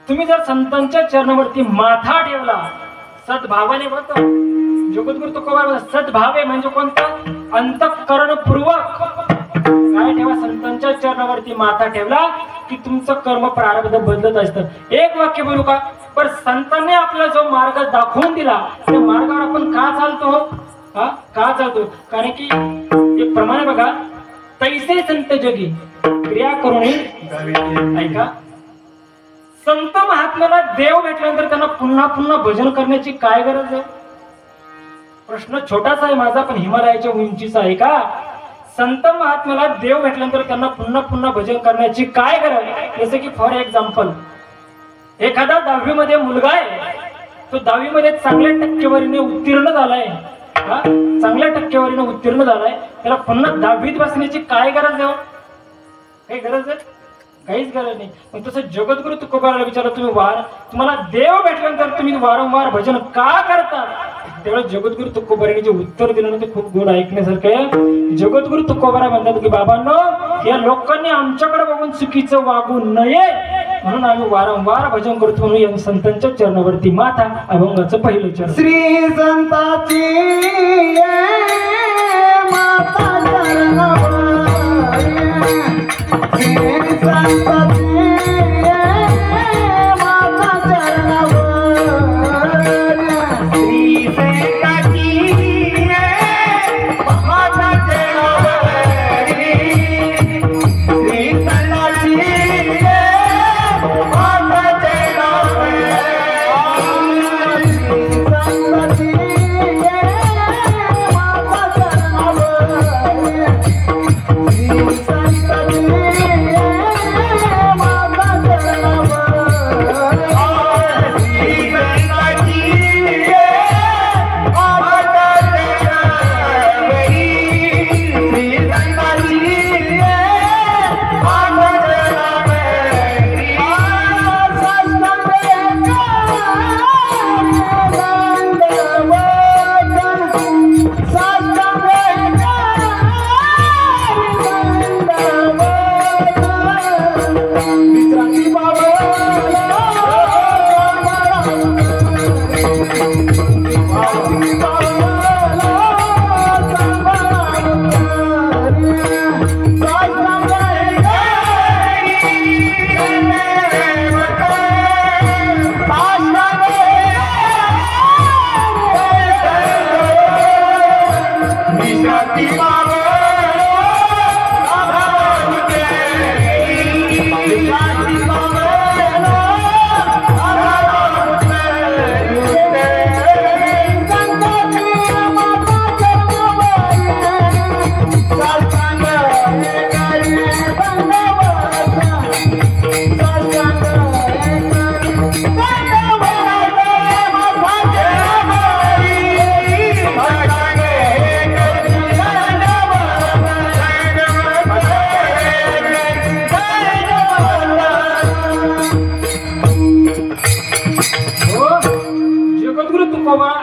Speaker 1: तुम्ही जर संतांच्या चरणावरती माथा ठेवला सद्भावाने, बघतो जगद्गुरु तुकोबा सद्भावे म्हणजे कोणतं? अंतःकरणपूर्वक काय ठेवा, संतांच्या चरणावरती माथा ठेवला की तुमचं कर्म प्रारब्ध बदलत असतं. एक वाक्य बोलू का? पण संतांनी आपला जो मार्ग दाखवून दिला त्या मार्गावर आपण का चालतो? का चालतो? कारण की एक प्रमाणे बघा, तैसे संत जगी क्रिया करूनही ऐका, संत महात्म्याला देव भेटल्यानंतर त्यांना पुन्हा पुन्हा भजन करण्याची काय गरज आहे? प्रश्न छोटासा आहे माझा, पण हिमालयाच्या उंचीचा आहे का? संत महात्म्याला देव भेटल्यानंतर त्यांना पुन्हा पुन्हा भजन करण्याची काय गरज? जसं की फॉर एक्झाम्पल, एखादा 10वी मध्ये मुलगा आहे, तो 10वी मध्ये चांगल्या टक्केवारीने उत्तीर्ण झालाय, चांगल्या टक्केवारीने उत्तीर्ण झालाय, त्याला पुन्हा 10वीत बसण्याची काय गरज आहे? काही गरज आहे? काहीच गरज नाही. पण तसं जगद्गुरु तुकोबाराला विचारलं, तुम्हाला देव भेटल्यानंतर तुम्ही वारंवार भजन का करता? त्यावेळेस जगद्गुरु तुकोबाराने जे उत्तर दिलं ना ते खूप गोड ऐकण्यासारखं आहे. जगद्गुरु तुकोबारा म्हणतात की बाबांनो, या लोकांनी आमच्याकडे बघून चुकीचं वागू नये म्हणून आम्ही वारंवार भजन करतो. म्हणून या संतांच्या चरणावरती माथा, अभंगाचं पहिलं चरण.
Speaker 2: श्री संताची माता श्री संताची माता चरणावर, श्री संताची माता चरणावर, श्री संताची माता चरणावर, श्री संताची माता चरणावर, श्री संताची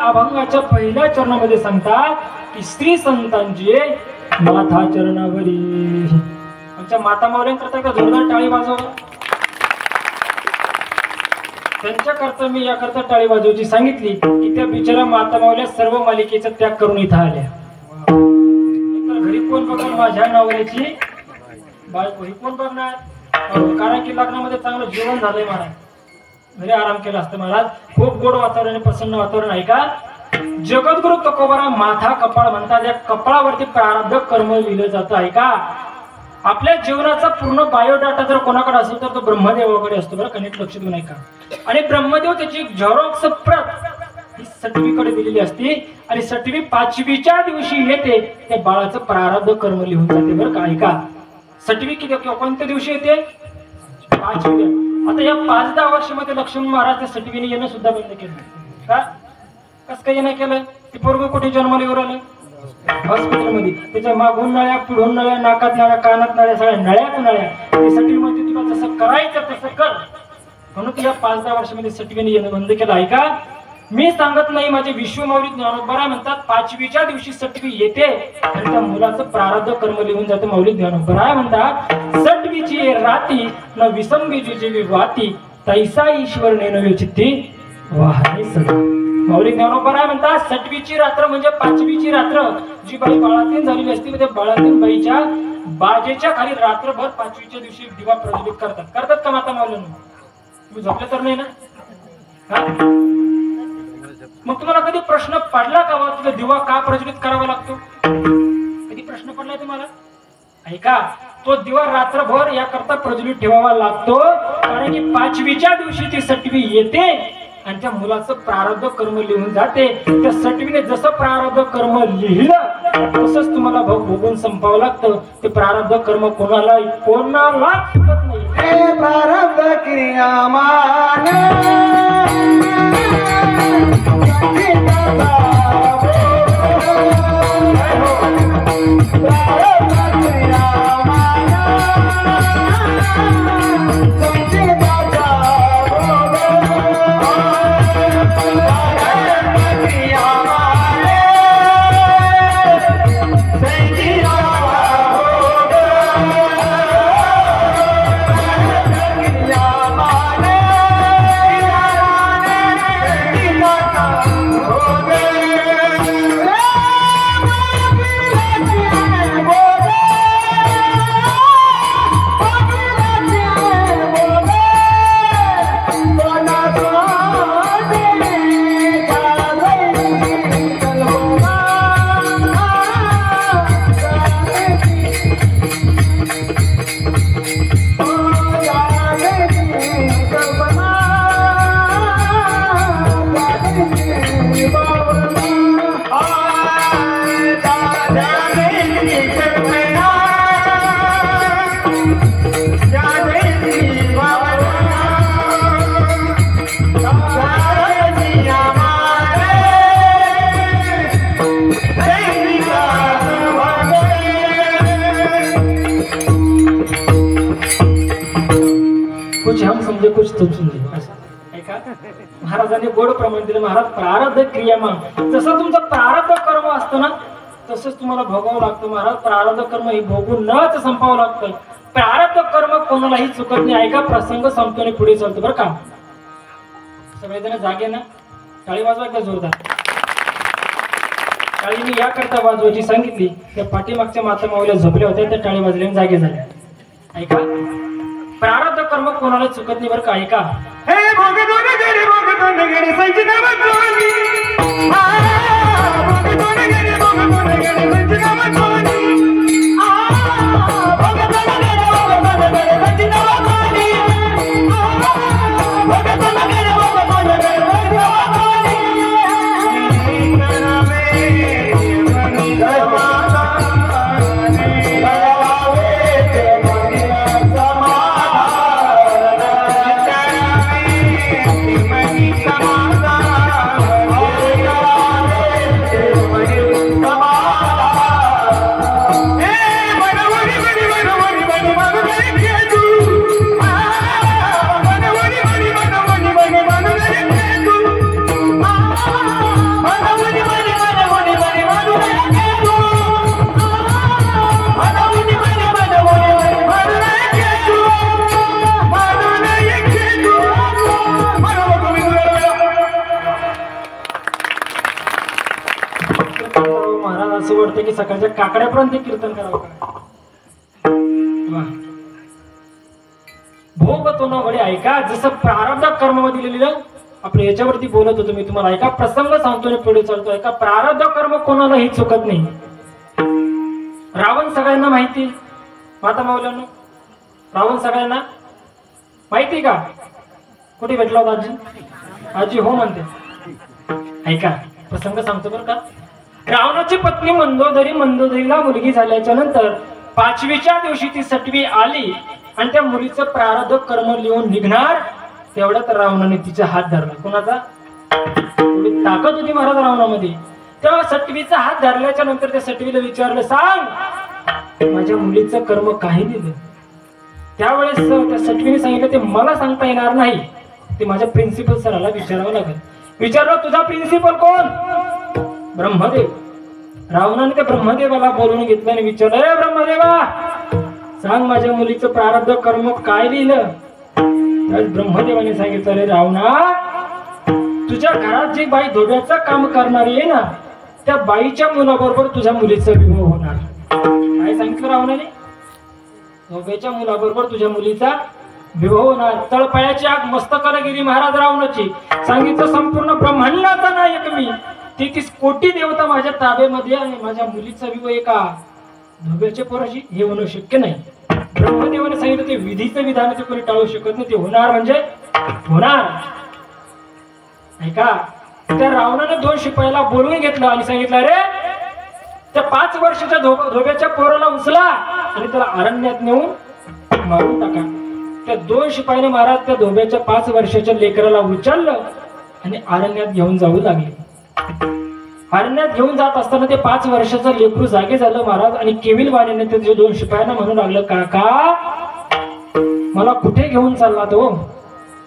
Speaker 1: अभंगाच्या पहिल्या चरणामध्ये सांगतात की श्री संतांची माथा चरणावरी. आमच्या माता मावल्यांकरता का जोरदार टाळी वाजवा. त्यांच्याकरता मी याकरता टाळी वाजवायची सांगितली की त्या बिचारा माता मावल्या सर्व मालिकेचा त्याग करून इथं आल्या. घरी कोण बघणार माझ्या नावल्याची बायको? ही कोण बघणार? कारण की लग्नामध्ये चांगलं जेवण झालंय महाराज, घरी आराम केला असतं महाराज. खूप गोड वातावरण, प्रसन्न वातावरण आहे का? जगद्गुरु तुकोबारा माथा कपाळ म्हणतात. या कपाळावरती प्रारब्ध कर्म लिहिलं जातं आहे का? आपल्या जीवनाचा पूर्ण बायोडाटा जर कोणाकडे असेल तर तो ब्रह्मदेवाकडे असतो बरं का, नीट लक्ष देऊ नका. आणि ब्रह्मदेव त्याची झेरॉक्स प्रत ही 6वी कडे दिलेली असते आणि 6वी 5वीच्या दिवशी येते. त्या बाळाचं प्रारब्ध कर्म लिहून जाते बरं का. ऐका, 6वी किती कोणत्या दिवशी येते? 5वी. आता या 5-10 वर्षामध्ये लक्ष्मण महाराज त्या 6वीने येणं सुद्धा बंद केलं का? कसं काही नाही केलं? ते पोरगं कुठे जन्माला येऊन आलं? हॉस्पिटलमध्ये. त्याच्या मागून नळ्या, पुढून नळ्या, नाकात नळ्या, कानात नळ्या, सगळ्या नळ्याच नळ्या. त्यासाठी मध्ये तुला जसं करायचं तसं कर म्हणून या 5-10 वर्षामध्ये 6वीने येणं बंद केलं आहे का? मी सांगत नाही, माझे विश्वमाऊली ज्ञानोबा म्हणतात 5वीच्या दिवशी 6वी येते आणि त्या मुलाचं प्रारब्ध कर्म लिहून जातं. माऊली ज्ञानोबा म्हणतात 6वीची राती न विसंबीची जीवी वाती तैसा ईश्वर नेनवे चित्ती वाहने सदा. माऊली ज्ञानोबा म्हणतात 6वीची रात्र म्हणजे 5वीची रात्र. जी बाई बाळातीन झालेली असते त्या बाळातीन बाईच्या बाजेच्या खाली रात्रभर 5वीच्या दिवशी दिवा प्रज्वलित करतात का माता माऊलींना? तुम्ही झोपले तर नाही ना? मग तुम्हाला कधी प्रश्न पडला का तुझा दिवा का प्रज्वलित करावा लागतो? कधी प्रश्न पडलाय तुम्हाला? ऐका, तो दिवा रात्रभर याकरता प्रज्वलित ठेवावा लागतो, कारण की 5वीच्या दिवशी ती सटवी येते आणि त्या मुलाचं प्रारब्ध कर्म लिहून जाते. त्या सटवीने जसं प्रारब्ध कर्म लिहिलं तसंच तुम्हाला भोगून संपावं लागतं. ते प्रारब्ध कर्म कोणाला चुकत नाही.
Speaker 2: हे प्रारब्ध क्रियामान
Speaker 1: कुछ हम समजे कुछ तुम समजे. ऐका, महाराजांनी गोड प्रमाण दिलं. महाराज प्रारब्ध क्रियामान, जसं तुमचं प्रारब्ध कर्म असतं ना तसंच तुम्हाला भोगावं लागतं. महाराज प्रारब्ध कर्म हे भोगून नच संपावं लागतं. प्रारब्ध कर्म कोणालाही चुकत नाही. ऐका, प्रसंग संपतो आणि पुढे चालतो बरं का. सगळेजण जागे ना? टाळी वाजवा का जोरदार. टाळी मी याकरता वाजवायची सांगितली, त्या पाठीमागच्या माता माऊल्या झोपल्या होत्या, त्या टाळी वाजल्याने जागे झाल्या. ऐका, प्रारब्ध कर्म कोणाला चुकत नाही बरं का. ऐका,
Speaker 2: हे भगवान गरे भगवान गरे संजना भगवानी भगवान गरे भगवान गरे संजना भगवानी भगवान गरे भगवान गरे संजना भगवानी भगवान गरे भगवान गरे संजना भगवानी करमे धर्मादानी
Speaker 1: असं वाटतं की सकाळच्या काकड्यापर्यंत कीर्तन करावं. भोग तो न वडे. ऐका, जसं प्रारब्ध कर्म मध्ये लिहिलेलं आपल्या याच्यावरती बोलत होतो मी तुम्हाला. ऐका, प्रसंग सांगतो आणि पुढे चालतो. ऐका, प्रारब्ध कर्म कोणालाही चुकत नाही. रावण सगळ्यांना माहिती, माता माऊल्यांनो, रावण सगळ्यांना माहिती का? कुठे भेटला होता आजी? आजी हो म्हणते. ऐका, प्रसंग सांगतो बरं का. रावणाची पत्नी मंदोदरीला मुलगी झाल्याच्या नंतर 5वीच्या दिवशी ती सटवी आली आणि त्या मुलीचं प्रारब्ध कर्म लिहून निघणार, तेवढ्यात रावणाने तिचा हात धरला. कोणाचा? थोडी ताकद होती महाराज रावणामध्ये. तेव्हा सटवीचा हात धरल्याच्या नंतर त्या सटवीला विचारलं, सांग माझ्या मुलीचं कर्म काही दिलं? त्यावेळेस त्या सटवीने सांगितलं, ते मला सांगता येणार नाही, ते माझ्या प्रिन्सिपल सराला विचारावं लागेल. विचारलं, तुझा प्रिन्सिपल कोण? ब्रह्मदेव. रावणाने त्या ब्रह्मदेवाला बोलून घेतलं आणि विचारलं, ए ब्रह्मदेवा, सांग माझ्या मुलीचं प्रारब्ध कर्म काय लिहिलं? ब्रह्मदेवाने सांगितलं, रे रावणा, तुझ्या घरात जी बाई धोब्याचं काम करणारी आहे ना, त्या बाईच्या मुलाबरोबर तुझ्या मुलीचा विवाह होणार. काय सांगितलं रावणाने? धोब्याच्या मुलाबरोबर तुझ्या मुलीचा विवाह होणार. तळपायाची आग मस्तकाला गेली महाराज रावणाची. सांगितलं, संपूर्ण ब्रह्मांडाचा नायक मी, 33 कोटी देवता माझ्या ताब्यामध्ये आणि माझ्या मुलीचा विवाह एका धोब्याच्या पोराशी हे होणं शक्य नाही. ब्रह्मदेवाने सांगितलं ते विधीचं विधान ते कोणी टाळू शकत नाही, ते होणार म्हणजे होणार. ऐका, त्या रावणाने 2 शिपायाला बोलवून घेतलं आणि सांगितलं, अरे त्या 5 वर्षाच्या धोब्याच्या पोराला उचला आणि त्याला अरण्यात नेऊन मारून टाका. त्या 2 शिपायाने महाराज त्या धोब्याच्या 5 वर्षाच्या लेकराला उचललं आणि अरण्यात घेऊन जाऊ लागले. अरण्यात घेऊन जात असताना ते 5 वर्षाचं लेकरू जागे झालं महाराज. आणि केविलवाणीने ते 2 शिपायांना म्हणू लागलं, काका मला कुठे घेऊन चालला तो?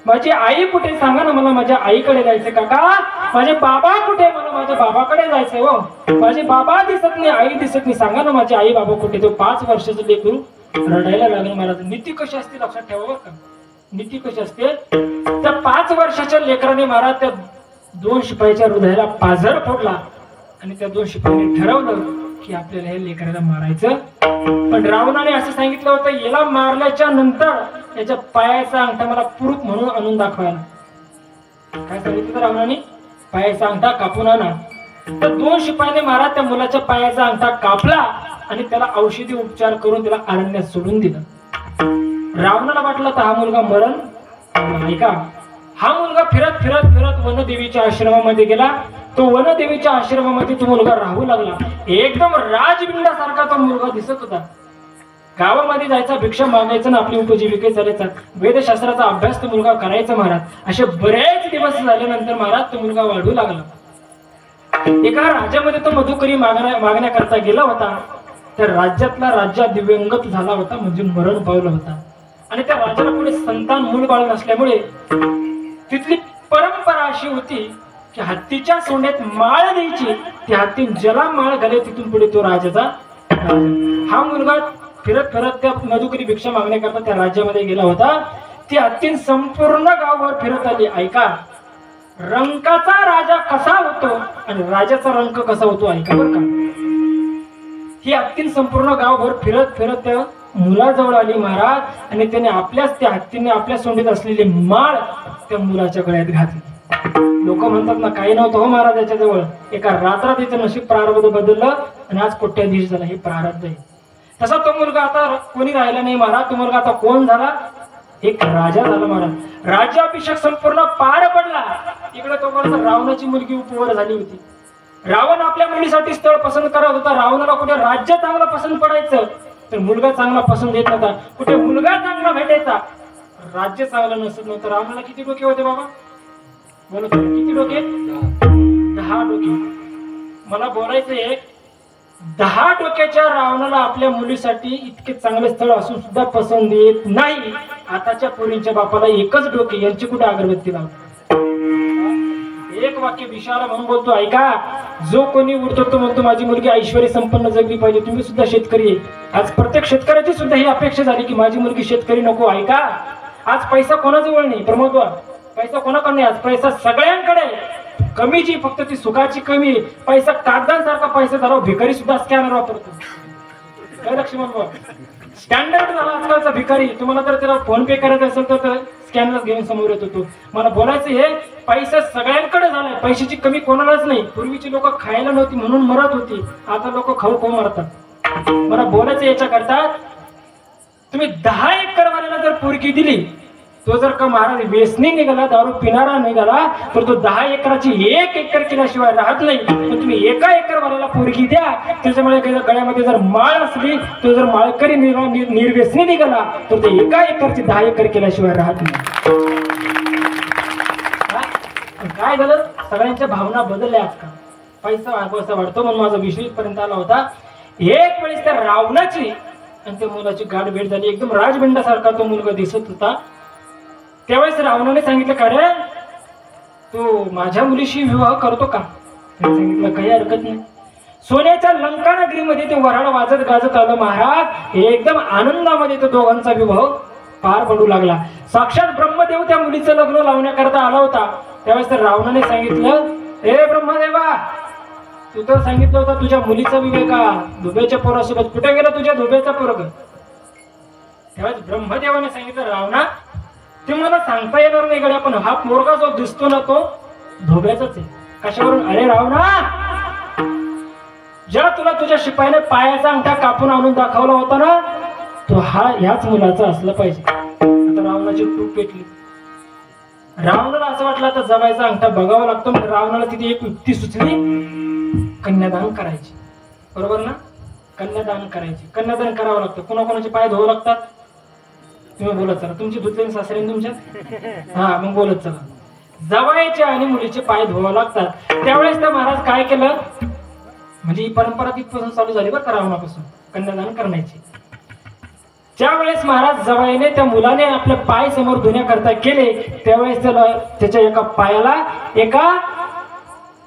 Speaker 1: माझी आई कुठे, सांगा ना मला. माझ्या आईकडे जायचं काका. माझे बाबा कुठे, मला माझ्या बाबाकडे जायचंय. हो, माझे बाबा दिसत नाही, आई दिसत नाही, सांगा ना माझे आई बाबा कुठे? तो 5 वर्षाचं लेकरू रडायला लागले महाराज. नीती कशी असते लक्षात ठेवा बरं का. नीती कशी असते, त्या 5 वर्षाच्या लेकराने महाराज त्या 2 शिपाईच्या हृदयाला पाझर फोडला आणि त्या 2 शिपायांनी ठरवलं की आपल्याला हे लेकराला मारायचं. पण रावणाने असं सांगितलं होतं, याला मारल्याच्या नंतर याच्या पायाचा अंगठा मला पुरुष म्हणून आणून दाखवायला. काय सांगितलं रावणाने? पायाचा अंगठा कापून आणा. तर 2 शिपायाने महाराज त्या मुलाच्या पायाचा अंगठा कापला आणि त्याला औषधी उपचार करून त्याला अरण्यात सोडून दिलं. रावणाला वाटलं तर हा मुलगा मरण. ऐका, हा मुलगा फिरत फिरत फिरत वनदेवीच्या आश्रमामध्ये गेला. तो वनदेवीच्या आश्रमामध्ये तो मुलगा राहू लागला. एकदम राजबिंडासारखा तो मुलगा दिसत होता. गावामध्ये जायचा, भिक्षा मागायचा ना आपली उपजीविका चालायचा. वेदशास्त्राचा अभ्यास तो मुलगा करायचा महाराज. असे बरेच दिवस झाल्यानंतर महाराज तो मुलगा वाढू लागला. एका राज्यामध्ये तो मधुकरी मागण्याकरता गेला होता. त्या राज्यातला राजा दिव्यंगत झाला होता, म्हणजे मरण पावला होता. आणि त्या राजाला पुढे संतान मूळ बाळ नसल्यामुळे तिथली परंपरा अशी होती की हत्तीच्या सोंड्यात माळ द्यायची. ती हत्ती ज्याला माळ घाले तिथून पुढे तो राजाचा राजा. हा मुलगा फिरत फिरत त्या मधुकरी भिक्षा मागण्याकरता त्या राज्यामध्ये गेला होता. ती हत्ती संपूर्ण गावभर फिरत आली. ऐका, रंकाचा राजा कसा होतो आणि राजाचा रंक कसा होतो ऐका बरं का. ही हत्ती संपूर्ण गावभर फिरत फिरत त्या मुलाजवळ आली महाराज. आणि त्याने त्या हत्तीने आपल्या सोंडीत असलेली माळ त्या मुलाच्या गळ्यात घातली. लोक म्हणतात ना, काही नव्हतं हो महाराज याच्या जवळ. एका रात्रात त्याचं नशीब प्रारब्ध बदललं आणि आज कोट्याधीश झाला. हे प्रारब्ध आहे. तसा तो मुलगा आता कोणी राहिला नाही महाराज. तो मुलगा आता कोण झाला? एक राजा झाला महाराज. राज्याभिषेक संपूर्ण पार पडला. इकडे तो रावणाची मुलगी उपवर झाली होती. रावण आपल्या मुलीसाठी स्थळ पसंत करत होता. रावणाला कुठे राज्य चांगलं पसंत पडायचं तर मुलगा चांगला पसंत येत नव्हता. कुठे मुलगा चांगला भेटायचा, राज्य चांगलं नसत नव्हतं. रावणाला किती डोके होते बाबा? बोलत होते किती डोके? 10 डोके. मला बोलायचंय, 10 डोक्याच्या रावणाला आपल्या मुलीसाठी इतके चांगले स्थळ असून सुद्धा पसंत येत नाही. आताच्या पोरींच्या बापाला एकच डोके, यांची कुठे अगरबत्ती लावतो? एक वाक्य विशाला म्हणून बोलतो, ऐका, जो कोणी उडतो तो म्हणतो माझी मुलगी ऐश्वर्य संपन्न जगली पाहिजे. तुम्ही सुद्धा शेतकरी आहे. आज प्रत्येक शेतकऱ्याची सुद्धा ही अपेक्षा झाली की माझी मुलगी शेतकरी नको. ऐका, आज पैसा कोणाजवळ नाही प्रमोद, पैसा कोणाकडे नाही. आज पैसा सगळ्यांकडे. कमी जी फक्त ती सुखाची कमी. पैसा कागदांसारखा पैसा झाला. भिकारी सुद्धा स्कॅनर वापरतो. काय लक्ष्मण बाबा, स्टँडर्ड झाला आजकालचा भिकारी. तुम्हाला जर त्याला फोन पे करायचं असेल तर स्कॅनर घेऊन समोर येतो तो. मला बोलायचं हे, पैसा सगळ्यांकडे झालाय. पैशाची कमी कोणालाच नाही. पूर्वीची लोक खायला नव्हती म्हणून मरत होती. आता लोक खाऊ खाऊ मरतात. मला बोलायचं याच्याकरता, तुम्ही 10 एकर वाल्याला जर पोरगी दिली, तो जर का महाराज व्यसनी निघाला, दारू पिणारा निघाला, तर तो 10 एकराची 1 एकर केल्याशिवाय राहत नाही. पण तुम्ही 1 एकर वाल्याला पोरगी द्या, त्याच्यामुळे गळ्यामध्ये जर माळ असली, तो जर माळकरी निर्व्यसनी निघाला, तर ते 1 एकरची 10 एकर केल्याशिवाय राहत नाही. काय झालं? सगळ्यांच्या भावना बदलल्या आजकाल. पैसा वाढतो म्हणून माझा विषय पर्यंत आला होता. एक वेळेस त्या रावणाची आणि त्या मुलाची गाठ भेट झाली. एकदम राजबिंडासारखा तो मुलगा दिसत होता. त्यावेळेस रावणाने सांगितलं, का रे तू माझ्या मुलीशी विवाह करतो का? सांगितलं काही हरकत नाही. सोन्याच्या लंका नगरीमध्ये ते वऱ्हाड वाजत गाजत आलं महाराज. एकदम आनंदामध्ये तो दोघांचा विवाह पार पडू लागला. साक्षात ब्रह्मदेव त्या मुलीचं लग्न लावण्याकरता आला होता. त्यावेळेस तर रावणाने सांगितलं, हे ब्रह्मदेवा, तू तर सांगितलं होतं तुझ्या मुलीचा विवेक धोब्याच्या पोरासोबत, कुठे गेला तुझ्या धोब्याचा पोरग? त्यावेळेस ब्रह्मदेवाने सांगितलं, रावणा ते मला सांगता येणार नाही गड्या, पण हा पोरगा जो दिसतो ना तो धोब्याचाच आहे. कशावरून? अरे रावणा, ज्या तुला तुझ्या शिपायाने पायाचा अंगठा कापून आणून दाखवला होता ना, तो हा याच मुलाचा असला पाहिजे. आता रावणाची टूप पेटली. रावणाला असं वाटलं आता जवायचा अंगठा बघावा लागतो. मग रावणाला तिथे एक युक्ती सुचली, कन्यादान करायची. बरोबर ना? कन्यादान करायची. कन्यादान करावं लागतं. कोणाकोणाचे पाय धुवावं लागतात? तुम्ही बोलत चला. तुमची धुतले सासरे तुमच्या? हा, मग बोलत चला. जवायचे आणि मुलीचे पाय धुवावं लागतात. त्यावेळेस त्या महाराज काय केलं, म्हणजे ही परंपरा तिथपासून चालू झाली बरं का, रावणापासून कन्यादान करण्याची. ज्यावेळेस महाराज जवाईने त्या मुलाने आपले पाय समोर धुण्याकरता केले, त्यावेळेस त्याच्या एका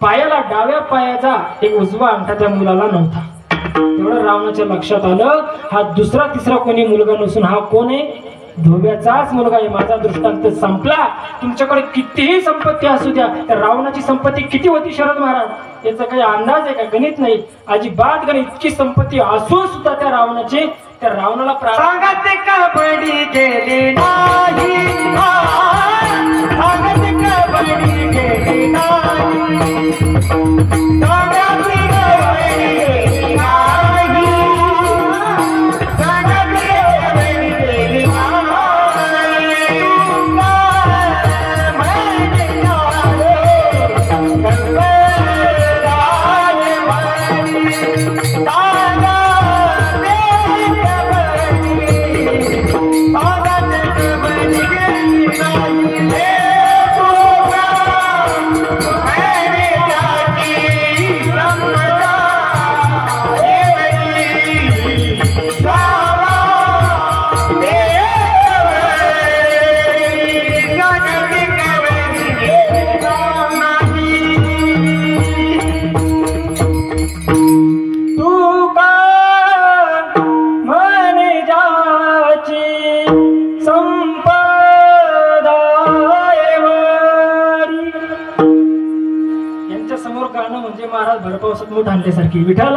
Speaker 1: पायाला डाव्या पायाचा एक उजवा अंगठा त्या मुलाला नव्हता. तेवढं रावणाच्या लक्षात आलं, हा दुसरा तिसरा कोणी मुलगा नसून हा कोण आहे, धोब्याचाच मुलगा आहे. माझा दृष्टांत संपला. तुमच्याकडे कितीही संपत्ती असू द्या, त्या रावणाची संपत्ती किती होती शरद महाराज, याचा काही अंदाज आहे का? गणित नाही अजिबात. गणित इतकी संपत्ती असून सुद्धा त्या रावणाला
Speaker 2: सांगत कबड्डी गेली नाही, सांगत कबड्डी गेली नाही, सांगत कबड्डी गेली नाही, सांगत कबड्डी गेली नाही,
Speaker 1: महाराज भरपावसात मूठ आणल्यासारखी. विठाल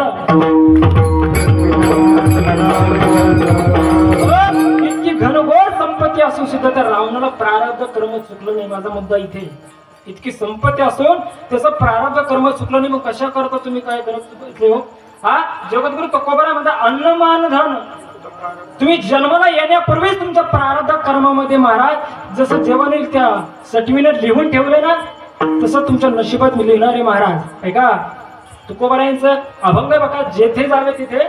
Speaker 1: इतकी घनघोर संपत्ती असून सुद्धा त्या रावणाला प्रारब्ध कर्म चुकलं नाही. माझा मुद्दा इथे, इतकी संपत्ती असून त्याचं प्रारब्ध कर्म चुकलं नाही. मग कशा करता तुम्ही काय करत हो? हा जगद्गुरु तुकोबरा म्हणता अन्नमान धन. तुम्ही जन्माला येण्यापूर्वीच तुमच्या प्रारब्ध कर्मामध्ये महाराज जसं जेवण येईल त्या सटवीने लिहून ठेवले ना, तसं तुमच्या नशिबात मी लिहिणार आहे महाराज. ऐका, तुकोबारायांचं अभंग बघा, जेथे जावे तिथे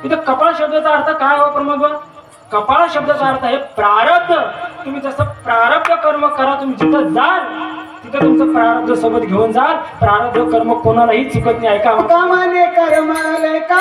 Speaker 1: इथं कपाळ शब्दाचा अर्थ काय हो प्रमोद? कपाळ शब्दाचा अर्थ आहे प्रारब्ध. तुम्ही जसं प्रारब्ध कर्म करा, तुम्ही जिथं जाल तिथं तुमचं प्रारब्ध सोबत घेऊन जाल. प्रारब्ध कर्म कोणालाही चुकत नाही. ऐका,
Speaker 2: कामाने कर्माले का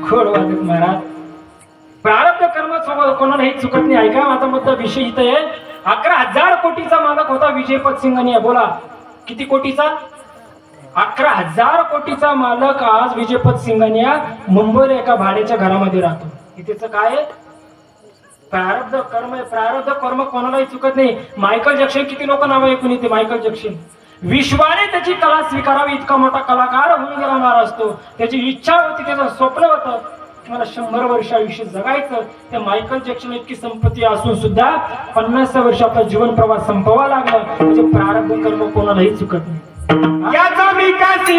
Speaker 1: घोडवादक महाराज, प्रारब्ध कर्म कोणालाही चुकत नाही. ऐका, माझा मुद्दा विषय इथं आहे. 11,000 कोटीचा मालक होता विजयपत सिंघानिया. बोला किती कोटीचा? 11,000 कोटीचा मालक आज विजयपत सिंघानिया मुंबईला एका भाड्याच्या घरामध्ये राहतो. इथेच काय आहे? प्रारब्ध कर्म आहे. प्रारब्ध कर्म कोणालाही चुकत नाही. मायकल जॅक्सन, किती लोक नाव ऐकून येते मायकल जॅक्सन. विश्वाने त्याची कला स्वीकारावी इतका मोठा कलाकार होऊन गेला महाराज तो. त्याची इच्छा होती, त्याचं स्वप्न होतं मला 100 वर्ष आयुष्य जगायचं. त्या मायकल जॅक्सन इतकी संपत्ती असून सुद्धा 50 वर्ष आपला जीवन प्रवास संपवा लागला. म्हणजे प्रारब्ध कर्म कोणालाही चुकत नाही.
Speaker 2: याचा विकास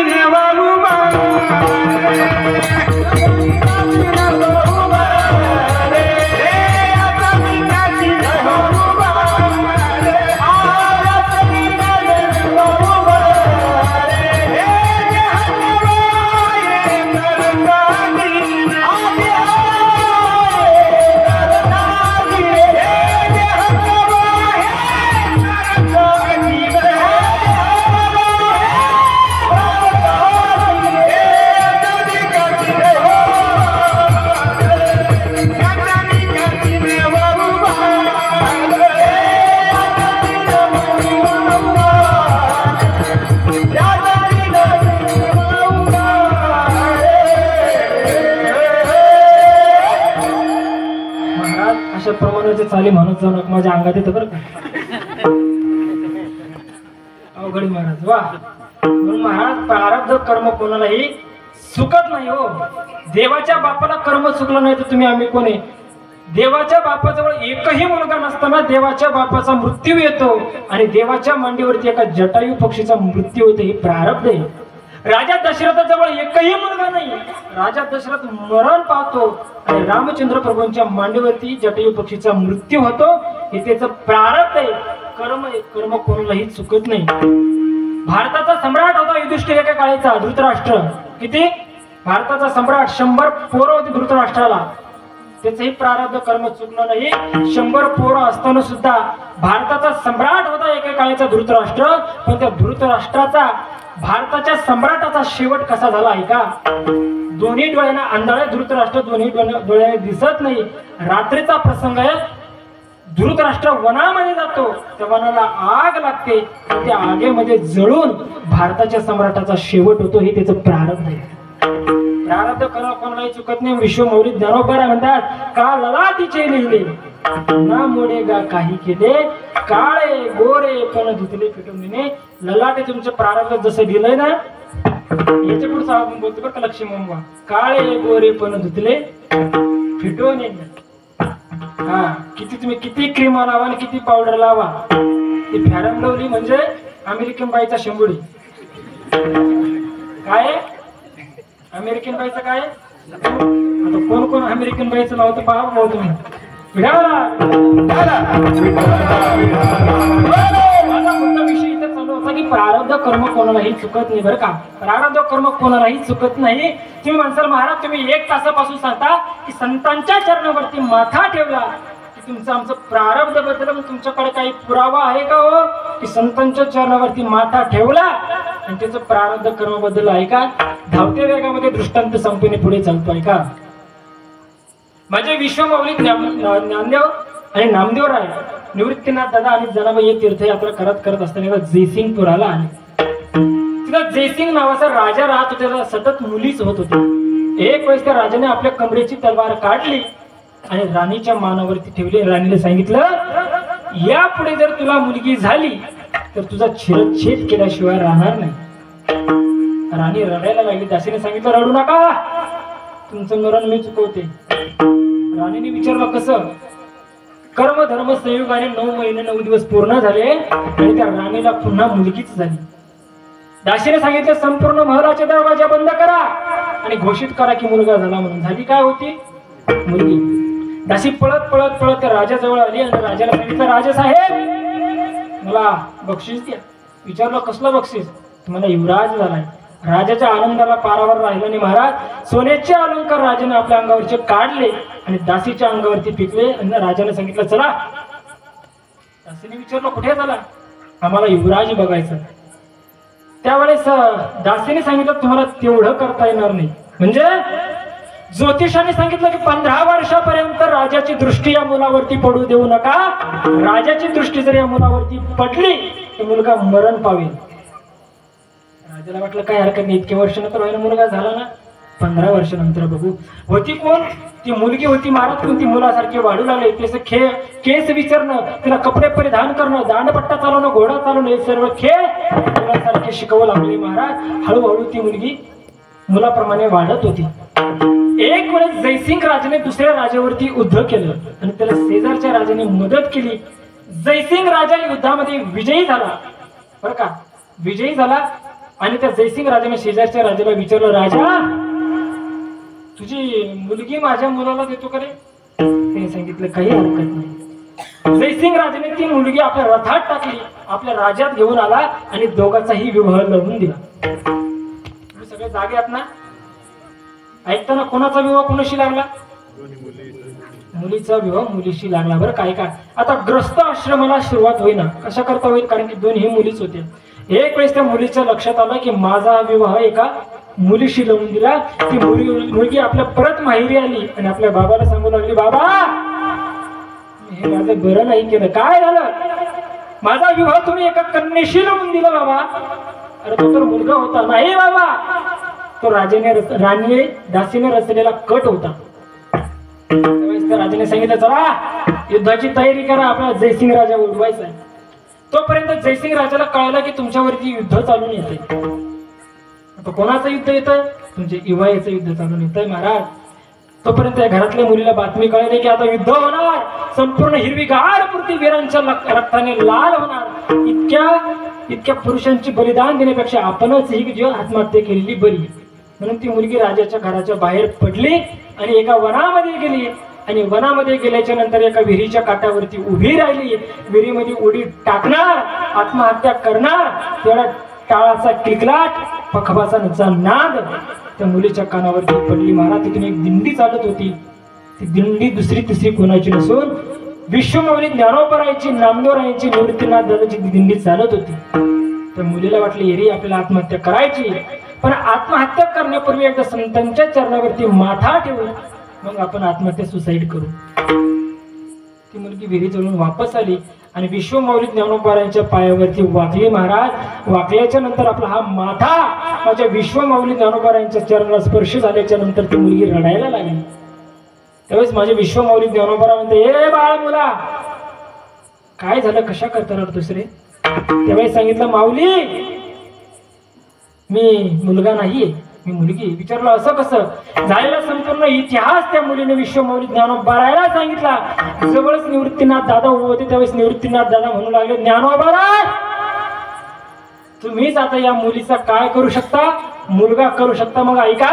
Speaker 1: प्रमाणाचे चाली म्हणत जाऊ नका, माझ्या अंगात येतं बरं का. अवघड महाराज वा. म्हणून महाराज प्रारब्ध कर्म कोणालाही चुकत नाही हो. देवाच्या बापाला कर्म चुकलं नाही तर तुम्ही आम्ही कोण आहे? देवाच्या बापाजवळ एकही मुलगा नसताना देवाच्या बापाचा मृत्यू येतो आणि देवाच्या मांडीवरती एका जटायू पक्षीचा मृत्यू होतो. हे प्रारब्ध आहे. राजा दशरथाजवळ एकही मुलगा नाही. राजा दशरथ मरण पावतो आणि रामचंद्र प्रभूंच्या मांडीवरती जटायू पक्षीचा मृत्यू होतो. हे त्याचं प्रारब्ध आहे. कर्म आहे. कर्म कोणालाही चुकत नाही. भारताचा सम्राट होता युधिष्ठिर एका काळाचा धृतराष्ट्र. किती? भारताचा सम्राट 100 पोरं होती धृतराष्ट्राला. त्याचंही प्रारब्ध कर्म चुकलं नाही. 100 पोरं असताना सुद्धा भारताचा सम्राट होता एका काळाचा धृतराष्ट्र. पण त्या धृतराष्ट्राचा भारताच्या सम्राटाचा शेवट कसा झाला आहे का? दोन्ही डोळ्यांना आंधळे धृतराष्ट्र, दोन्ही डोळ्याने दिसत नाही. रात्रीचा प्रसंग आहे. धृतराष्ट्र वनामध्ये जातो. त्या वनाला आग लागते. त्या आगेमध्ये जळून भारताच्या सम्राटाचा शेवट होतो. हे त्याचं प्रारब्ध आहे. प्रारब्ध कर्म कोणालाही चुकत नाही. विश्वमौली ज्ञानोबा म्हणतात, का ललाटीचे लिहिले ना मोडेगा काही केले, काळे गोरे पण धुतले फिटून. ललाटे तुमचं प्रारब्ध जसं दिलंय ना, याच्या पुढचं आपण बोलतो बरं का लक्ष्मी मम्मा, काळे गोरे पण धुतले फिटून. हा, किती तुम्ही किती क्रीम लावा आणि किती पावडर लावा, ती फॅरन लवली म्हणजे अमेरिकन बाईचा शेंबुडी. काय अमेरिकन बाईचं काय? आता कोण कोण अमेरिकन बाईचं नाव तर पाहा भाऊ तुम्ही. विषय इथं चालू होता की प्रारब्ध कर्म कोणालाही चुकत नाही बरं का. प्रारब्ध कर्म कोणालाही चुकत नाही. तुम्ही म्हणसाल महाराज तुम्ही 1 तासापासून सांगता की संतांच्या चरणावरती माथा ठेवला की तुमचं आमचं प्रारब्ध बद्दल, मग तुमच्याकडे काही पुरावा आहे का हो की संतांच्या चरणावरती माथा ठेवला आणि त्याचं प्रारब्ध कर्म बद्दल आहे का? धावत्या वेगामध्ये दृष्टांत संपणे पुढे चालतोय का? माझे विश्वमौली ज्ञानदेव आणि नामदेव राय निवृत्तीनाथ दादा आणि जनाबाई हे तीर्थयात्रा करत असताना जयसिंगपुराला आले. तिथं जयसिंग नावाचा राजा राहत होता. त्याला सतत मुलीच होत होती. एक वेळेस त्या राजाने आपल्या कमरेची तलवार काढली आणि राणीच्या मानावरती ठेवली. राणीला सांगितलं, यापुढे जर तुला मुलगी झाली तर तुझा शिरच्छेद केल्याशिवाय राहणार नाही. राणी रडायला लागली. दासीने सांगितलं, रडू नका, तुमचं मरण मी चुकवते. राणीने विचारलं, कसं? कर्म धर्म संयोगाने 9 महिने 9 दिवस पूर्ण झाले आणि त्या राणीला पुन्हा मुलगीच झाली. दासीने सांगितलं, संपूर्ण महलाचे दरवाजा बंद करा आणि घोषित करा की मुलगा झाला म्हणून. झाली काय होती? मुलगी. दासी पळत पळत पळत त्या राजाजवळ आली आणि राजाला सांगितलं, राजा साहेब मला बक्षीस द्या. विचारलं, कसलं बक्षीस? तुम्हाला युवराज झालाय. राजाच्या आनंदाला पारावर राहिला नाही महाराज. सोन्याचे अलंकार राजाने आपल्या अंगावरचे काढले आणि दासीच्या अंगावरती पिकले आणि राजाने सांगितलं, चला. दासीने विचारलं, कुठे झाला? आम्हाला युवराज बघायचं. त्यावेळेस दासीने सांगितलं, तुम्हाला तेवढं करता येणार नाही. म्हणजे ज्योतिषाने सांगितलं की 15 वर्षापर्यंत राजाची दृष्टी या मुलावरती पडू देऊ नका. राजाची दृष्टी जर या मुलावरती पडली तर मुलगा मरण पावेल. राजाला वाटलं काय हरकत नाही, इतके वर्षानंतर व्हायला मुलगा झाला ना, 15 वर्षानंतर बघू. होती कोण? ती मुलगी होती. महाराज कोणती मुलासारखी वाढू लागले. त्याचं केस विचारणं, तिला कपडे परिधान करणं, दांडपट्टा चालवणं, घोडा चालवणं, हे सर्व खेळ मुलासारखे शिकवू लागले महाराज. हळूहळू ती मुलगी मुलाप्रमाणे वाढत होती. एक वेळेस जयसिंग राजाने दुसऱ्या राजावरती युद्ध केलं आणि त्याला शेजारच्या राजाने मदत केली. जयसिंग राजा युद्धामध्ये विजयी झाला बरं का, विजयी झाला. आणि त्या जयसिंग राजाने शेजारच्या राजाला विचारलं, राजा तुझी मुलगी माझ्या मुलाला देतो का रे? त्याने सांगितलं, काही हरकत नाही. जयसिंग राजाने ती मुलगी आपल्या रथात टाकली, आपल्या राज्यात घेऊन आला आणि दोघांचाही विवाह लावून दिला. तुम्ही सगळे जागे आहात ना? ऐकताना कोणाचा विवाह कोणाशी लागला? मुलीचा विवाह मुलीशी लागला बरं. काय काय आता ग्रस्त आश्रमाला सुरुवात होईना. कशा करता होईल? कारण की दोन्ही मुलीच होत्या. एक वेळेस त्या मुलीच्या लक्षात आलं की माझा विवाह एका मुलीशी लावून दिला. ती मुलगी आपल्या परत माहेरी आली आणि आपल्या बाबाला सांगू लागली, बाबा हे माझं बरं नाही केलं. काय झालं? माझा विवाह तुम्ही एका कन्येशी लावून दिला बाबा. अरे तो तर मुलगा होता. नाही बाबा, तो राणीने दासीने रचलेला कट होता. त्यावेळेस त्या राजाने सांगितलं, चला युद्धाची तयारी करा, आपला जयसिंग राजा उडवायचा आहे. तोपर्यंत जयसिंग राजाला कळलं की तुमच्यावरती युद्ध चालून येते. आता कोणाचं युद्ध येतं? तुमचे इवायचं युद्ध चालून येतंय महाराज. तोपर्यंत या घरातल्या मुलीला बातमी कळली की आता युद्ध होणार, संपूर्ण हिरवीगार पृथ्वी वीरांच्या रक्ताने लाल होणार. इतक्या पुरुषांची बलिदान देण्यापेक्षा आपणच ही जीवन आत्महत्या केलेली बरी. म्हणून ती मुलगी राजाच्या घराच्या बाहेर पडली आणि एका वनामध्ये गेली. आणि वनामध्ये गेल्याच्या नंतर एका विहिरीच्या काठावरती उभी राहिली. विहिरीमध्ये उडी टाकणार, आत्महत्या करणार, तेवढा टाळाचा किलकाट, पखवाचा नाद त्या मुलीच्या कानावरती पडली. महाराज तिथून एक दिंडी चालत होती. ती दिंडी दुसरी तिसरी कोणाची नसून विश्वमाऊली ज्ञानोबरायांची, नामदेवरायांची, निवृत्तीनाथ दादाची दिंडी चालत होती. त्या मुलीला वाटली एरी आपल्याला आत्महत्या करायची, पण आत्महत्या करण्यापूर्वी एकदा संतांच्या चरणावरती माथा ठेवून मग आपण आत्महत्या सुसाईड करू. ती मुलगी विहिरी जळून वापस आली आणि विश्वमाऊली ज्ञानोबरायांच्या पायावरती वाकली. महाराज वाकल्याच्या नंतर आपला हा माथा माझ्या विश्वमाऊली ज्ञानोबरायांच्या चरणाला स्पर्श झाल्याच्या नंतर ती मुलगी रडायला लागली. त्यावेळेस माझे विश्वमाऊली ज्ञानोबरा म्हणते, ए बाळ मुला, काय झालं, कशा करता रड दुसरे? त्यावेळेस सांगितलं, माऊली मी मुलगा नाहीये, मी मुलगी. विचारलं असं कसं? झालेला संपूर्ण इतिहास त्या मुलीने विश्वमाऊली ज्ञानोबरायला सांगितला. जवळच निवृत्तीनाथ दादा उभे होते. त्यावेळेस निवृत्तीनाथ दादा म्हणू लागले, ज्ञानोबरा तुम्हीच आता या मुलीचा काय करू शकता? मुलगा करू शकता. मग ऐका,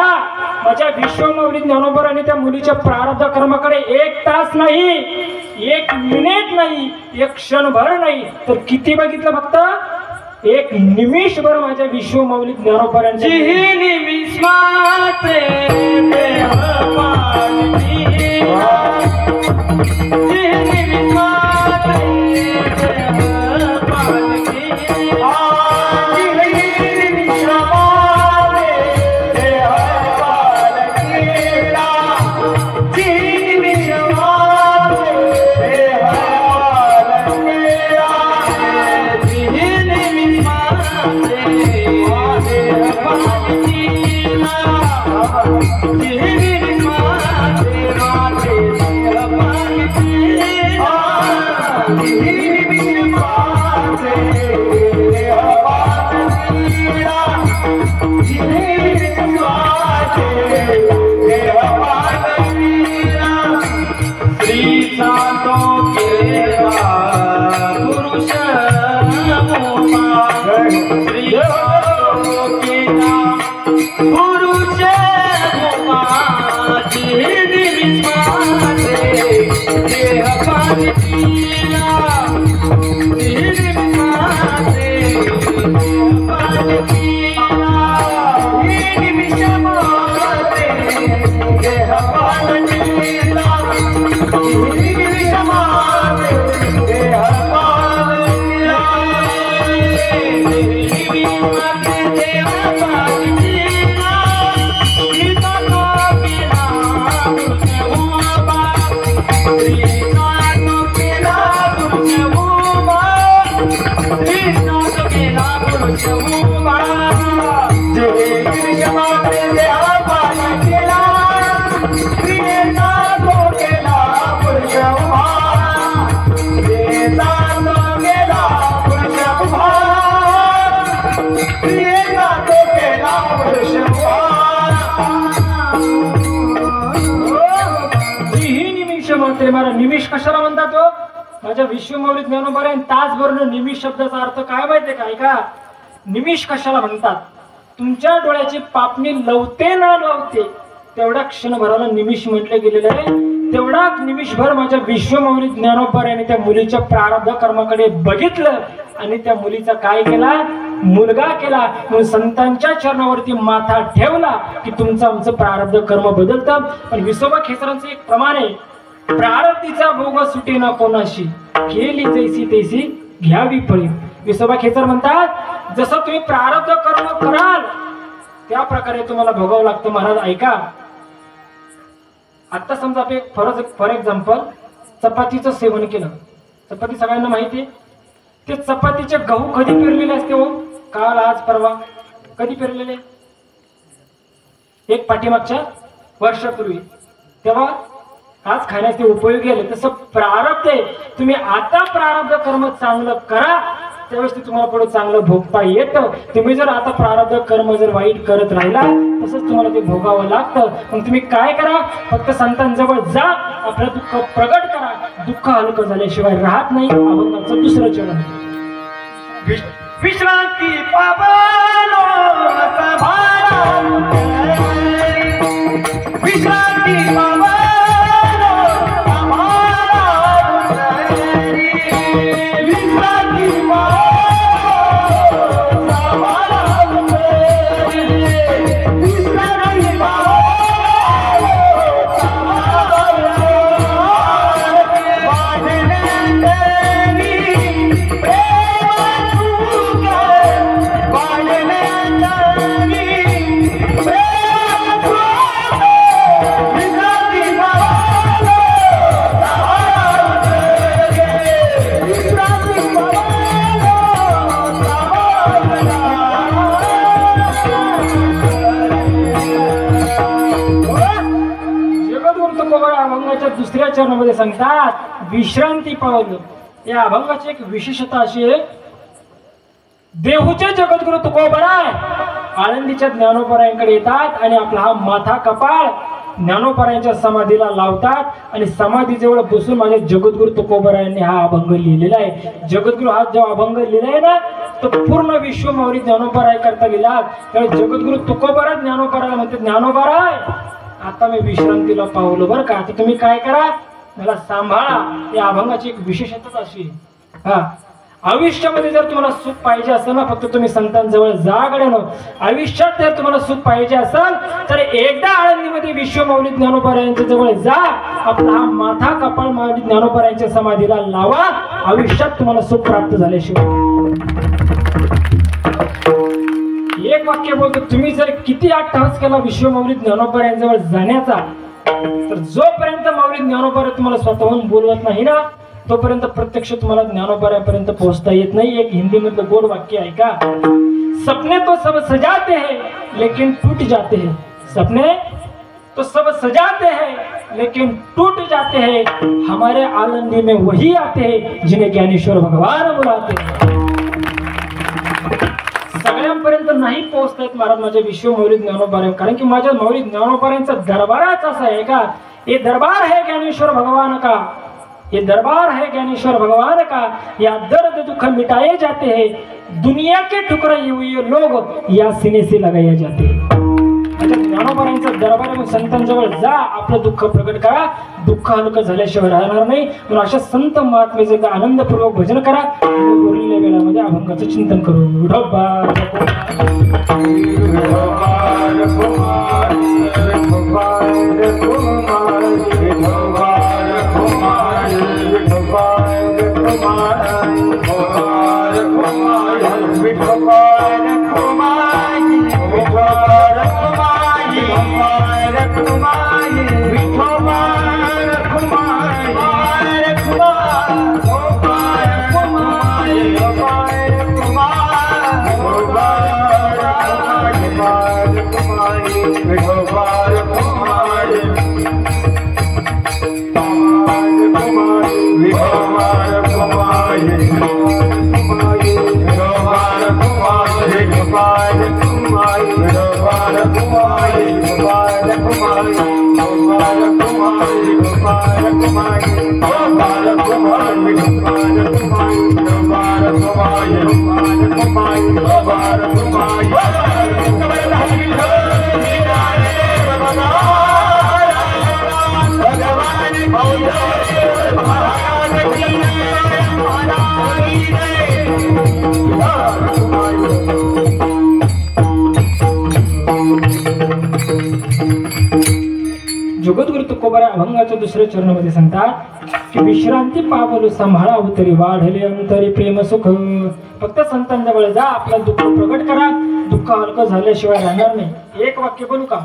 Speaker 1: माझ्या विश्वमाऊली ज्ञानोबराने त्या मुलीच्या प्रारब्ध कर्माकडे 1 तास नाही, 1 मिनिट नाही, 1 क्षणभर नाही, तर किती बघितलं? फक्त 1 निमिषभर माझ्या विश्वमाऊली ज्ञानोबरांची
Speaker 2: निमिष मात्रे देह पालकी, निमिष मात्रे देह पालकी, निमिष मात्रे देह पालकी, निमिष मात्रे देह निमिष कशाला म्हणतात हो? माझ्या विश्वमाऊली ज्ञानोबा तासभर निमिष शब्दाचा अर्थ काय माहितीये का? ऐका, निमिष कशाला म्हणतात? तुमच्या डोळ्याची पापणी लवते ना लवते तेवढ्या क्षणभराला निमिष म्हटलं गेलेलं आहे. तेवढा निमिषभर माझ्या विश्वमाऊली ज्ञानोबा यांनी त्या मुलीच्या प्रारब्ध कर्माकडे बघितलं आणि त्या मुलीचा काय केला? मुलगा केला. म्हणून संतांच्या चरणावरती माथा ठेवला की तुमचं आमचं प्रारब्ध कर्म बदलतं. पण विसोबा खेचरांचं एक प्रमाण आहे, प्रारब्धीचा भोग सुटे ना कोणाशी, केली जैसी तैसी घ्यावी फळी. विसोबा खेचर म्हणतात, जसं तुम्ही प्रारब्ध कर्म कराल त्या प्रकारे तुम्हाला भोगावं लागतं. महाराज ऐका, आता समजा आपण फॉर एक्झाम्पल चपातीचं सेवन केलं. चपाती सगळ्यांना माहिती आहे. ते चपातीचे गहू कधी पेरलेले असते हो? काल, आज, परवा. कधी पेरलेले? एक पाठीमागच्या वर्षापूर्वी. तेव्हा आज खाण्यास ते उपयोगी आले, तसं प्रारब्ध आहे. तुम्ही आता प्रारब्ध कर्म चांगलं करा, त्यावेळेस ते तुम्हाला पुढे चांगलं भोगता येतं. तुम्ही जर आता प्रारब्ध कर्म जर वाईट करत राहिला तसंच तुम्हाला ते भोगावं लागतं. मग तुम्ही काय करा, फक्त संतांजवळ जा, आपलं दुःख प्रगट करा. दुःख हलकं झाल्याशिवाय राहत नाही. अभंगाचं दुसरं चरण,
Speaker 1: विश्रांती पावलो विश्रांती पावलो
Speaker 2: दुसऱ्या चरणामध्ये सांगतात विश्रांती पावलं. या अभंगाची एक विशेषता अशी आहे, देहूचे जगद्गुरु तुकोबराय आळंदीच्या ज्ञानोबरायांकडे येतात आणि आपला हा माथा कपाळ ज्ञानोबरायांच्या समाधीला लावतात आणि समाधीजवळ बसून माझ्या जगद्गुरु तुकोबरायांनी हा अभंग लिहिलेला आहे. जगद्गुरु हा जो अभंग लिहिलाय ना तो पूर्ण विश्व माऊली ज्ञानोबराय करता गेला. त्यामुळे जगद्गुरु तुकोबरा ज्ञानोबराला म्हणते, ज्ञानोबराय आता मी विश्रांतीला पावलो बरं का, आता तुम्ही काय करा, मला सांभाळा. या अभंगाची एक विशेषताच अशी, हा आयुष्यामध्ये जर तुम्हाला सुख पाहिजे असेल ना, फक्त तुम्ही संतांजवळ जा गड्यानं. आयुष्यात जर तुम्हाला सुख पाहिजे असेल तर एकदा आळंदीमध्ये विश्व माऊली ज्ञानोबरायांच्या जवळ जा, आपला हा माथा कपाळ माऊली ज्ञानोबरायांच्या समाधीला लावा. आयुष्यात तुम्हाला सुख प्राप्त झाल्याशिवाय. एक वाक्य बोलतो, तुम्ही जर किती अट्टहास केला विश्व माऊली ज्ञानोबरायांजवळ जाण्याचा, तर जोपर्यंत माऊली ज्ञानोबरा तुम्हाला स्वतःहून बोलवत नाही ना तोपर्यंत प्रत्यक्ष तुम्हाला ज्ञानोबरापर्यंत पोहोचता येत नाही. एक हिंदी मधलं गोड वाक्य आहे का, सपने तो सब सजाते हैं लेकिन टूट जाते हैं. सपने तो सब सजाते हैं लेकिन टूट जाते हैं. हमारे आनंदी में वही आते हैं जिन्हें ज्ञानेश्वर भगवान बुलाते हैं. सगळ्यांपर्यंत नाही पोहोचतायत महाराज माझ्या विश्व माऊली ज्ञानोबरा, कारण की माझ्या माऊली ज्ञानोबरांचा दरबारच असा आहे का, ये दरबार है ज्ञानेश्वर भगवान का, ये दरबार है ज्ञानेश्वर भगवान का. या दर्द दुख मिटाए जाते हैं, दुनिया के ठुकरे हुए लोग या सीने से लगाए जाते हैं. ज्ञानोबरांचा दरबार संतांजवळ जा, आपलं दुःख प्रगट करा. दुःख हलकं झाल्याशिवाय राहणार नाही. म्हणून अशा संत महात्म्याचे आनंदपूर्वक भजन करा. उरलेल्या वेळामध्ये अभंगाचं चिंतन करू. जगद्गुरु तुकोबरा अभंगाच्या दुसऱ्या चरणामध्ये सांगतात की विश्रांती पावलो सांभाळा उतरी वाढले अंतरी प्रेम सुख. फक्त संतांजवळ जा, आपलं दुःख प्रगट करा. दुःख हलकं झाल्याशिवाय राहणार नाही. एक वाक्य बोलू का,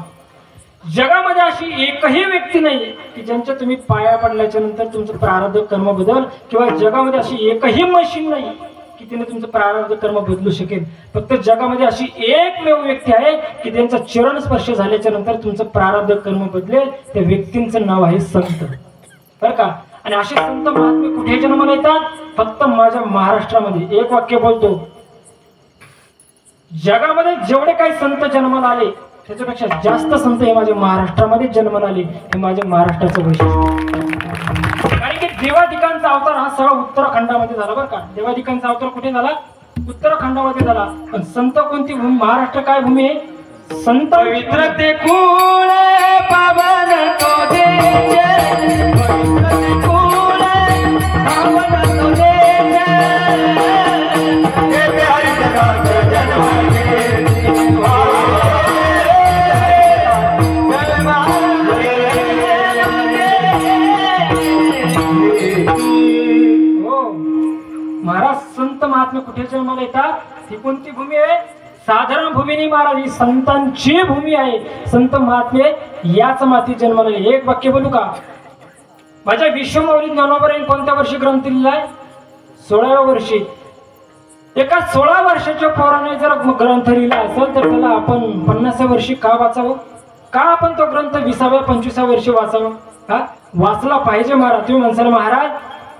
Speaker 2: जगामध्ये अशी एकही व्यक्ती नाही की ज्यांच्या तुम्ही पाया पडल्याच्या नंतर तुमचं प्रारब्ध कर्म बदल, किंवा जगामध्ये अशी एकही मशीन नाही की तिने तुमचं प्रारब्ध कर्म बदलू शकेल. फक्त जगामध्ये अशी एकमेव व्यक्ती आहे की त्यांचा चरण स्पर्श झाल्याच्या नंतर तुमचं प्रारब्ध कर्म बदलेल. त्या व्यक्तींचं नाव आहे संत. बरं का. आणि असे संत महात्मे कुठे जन्माला येतात? फक्त माझ्या महाराष्ट्रामध्ये. एक वाक्य बोलतो, जगामध्ये जेवढे काही संत जन्माला आले त्याच्यापेक्षा जास्त संत हे माझ्या महाराष्ट्रामध्ये जन्माला आले. हे माझ्या महाराष्ट्राचं वैशिष्ट्य. कारण की देवाधिकांचा अवतार हा सगळा उत्तराखंडामध्ये झाला बरं का. देवाधिकांचा अवतार कुठे झाला? उत्तराखंडामध्ये झाला. पण संत कोणती भूमी? महाराष्ट्र काय भूमी आहे? संत
Speaker 1: पवित्र ते कुळ पावन तो देश, पवित्र ते कुळ पावन तो देश, हे प्यारी जगात जन्माले
Speaker 2: हो. महाराज संत महात्मे कुठे जन्माला येतात? ही कोणती भूमी आहे? साधारण भूमी नाही महाराज, ही संतांची भूमी आहे. संत महात्मे याच माती जन्माला आले. एक वाक्य बोलू का? माझ्या विश्वमौली ज्ञानोबा कोणत्या वर्षी ग्रंथ लिहिलाय? 16व्या वर्षी. एका 16 वर्षाच्या पोराने जर ग्रंथ लिहिला असेल तर त्याला आपण 50व्या वर्षी का वाचावं? का आपण तो ग्रंथ 20व्या 25व्या वर्षी वाचावं? का वाचला पाहिजे महाराज. तुम्ही म्हणसाल महाराज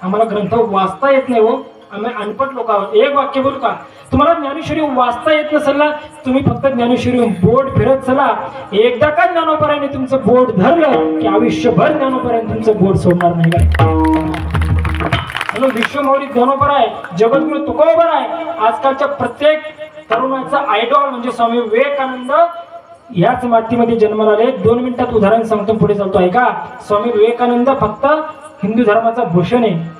Speaker 2: आम्हाला ग्रंथ वाचता येत नाही, हो आम्ही अनपट लोक आहोत. एक वाक्य बोलू का? तुम्हाला ज्ञानेश्वरी वाचता येत नसेल ना, तुम्ही फक्त ज्ञानेश्वरी बोट फिरत चला. एकदा का ज्ञानोबराने तुमचं बोट धरलं की आयुष्यभर ज्ञानोबराने तुमचं बोट सोडणार नाही का? म्हणून विश्वमौली ज्ञानोबा आहे, जगद्गुरु तुकोबा आहे. आजकालच्या प्रत्येक तरुणाचा आयडॉल म्हणजे स्वामी विवेकानंद याच मातीमध्ये जन्माला आले. 2 मिनिटात उदाहरण सांगतो, पुढे चालतो आहे का. स्वामी विवेकानंद फक्त हिंदू धर्माचा भूषण आहे.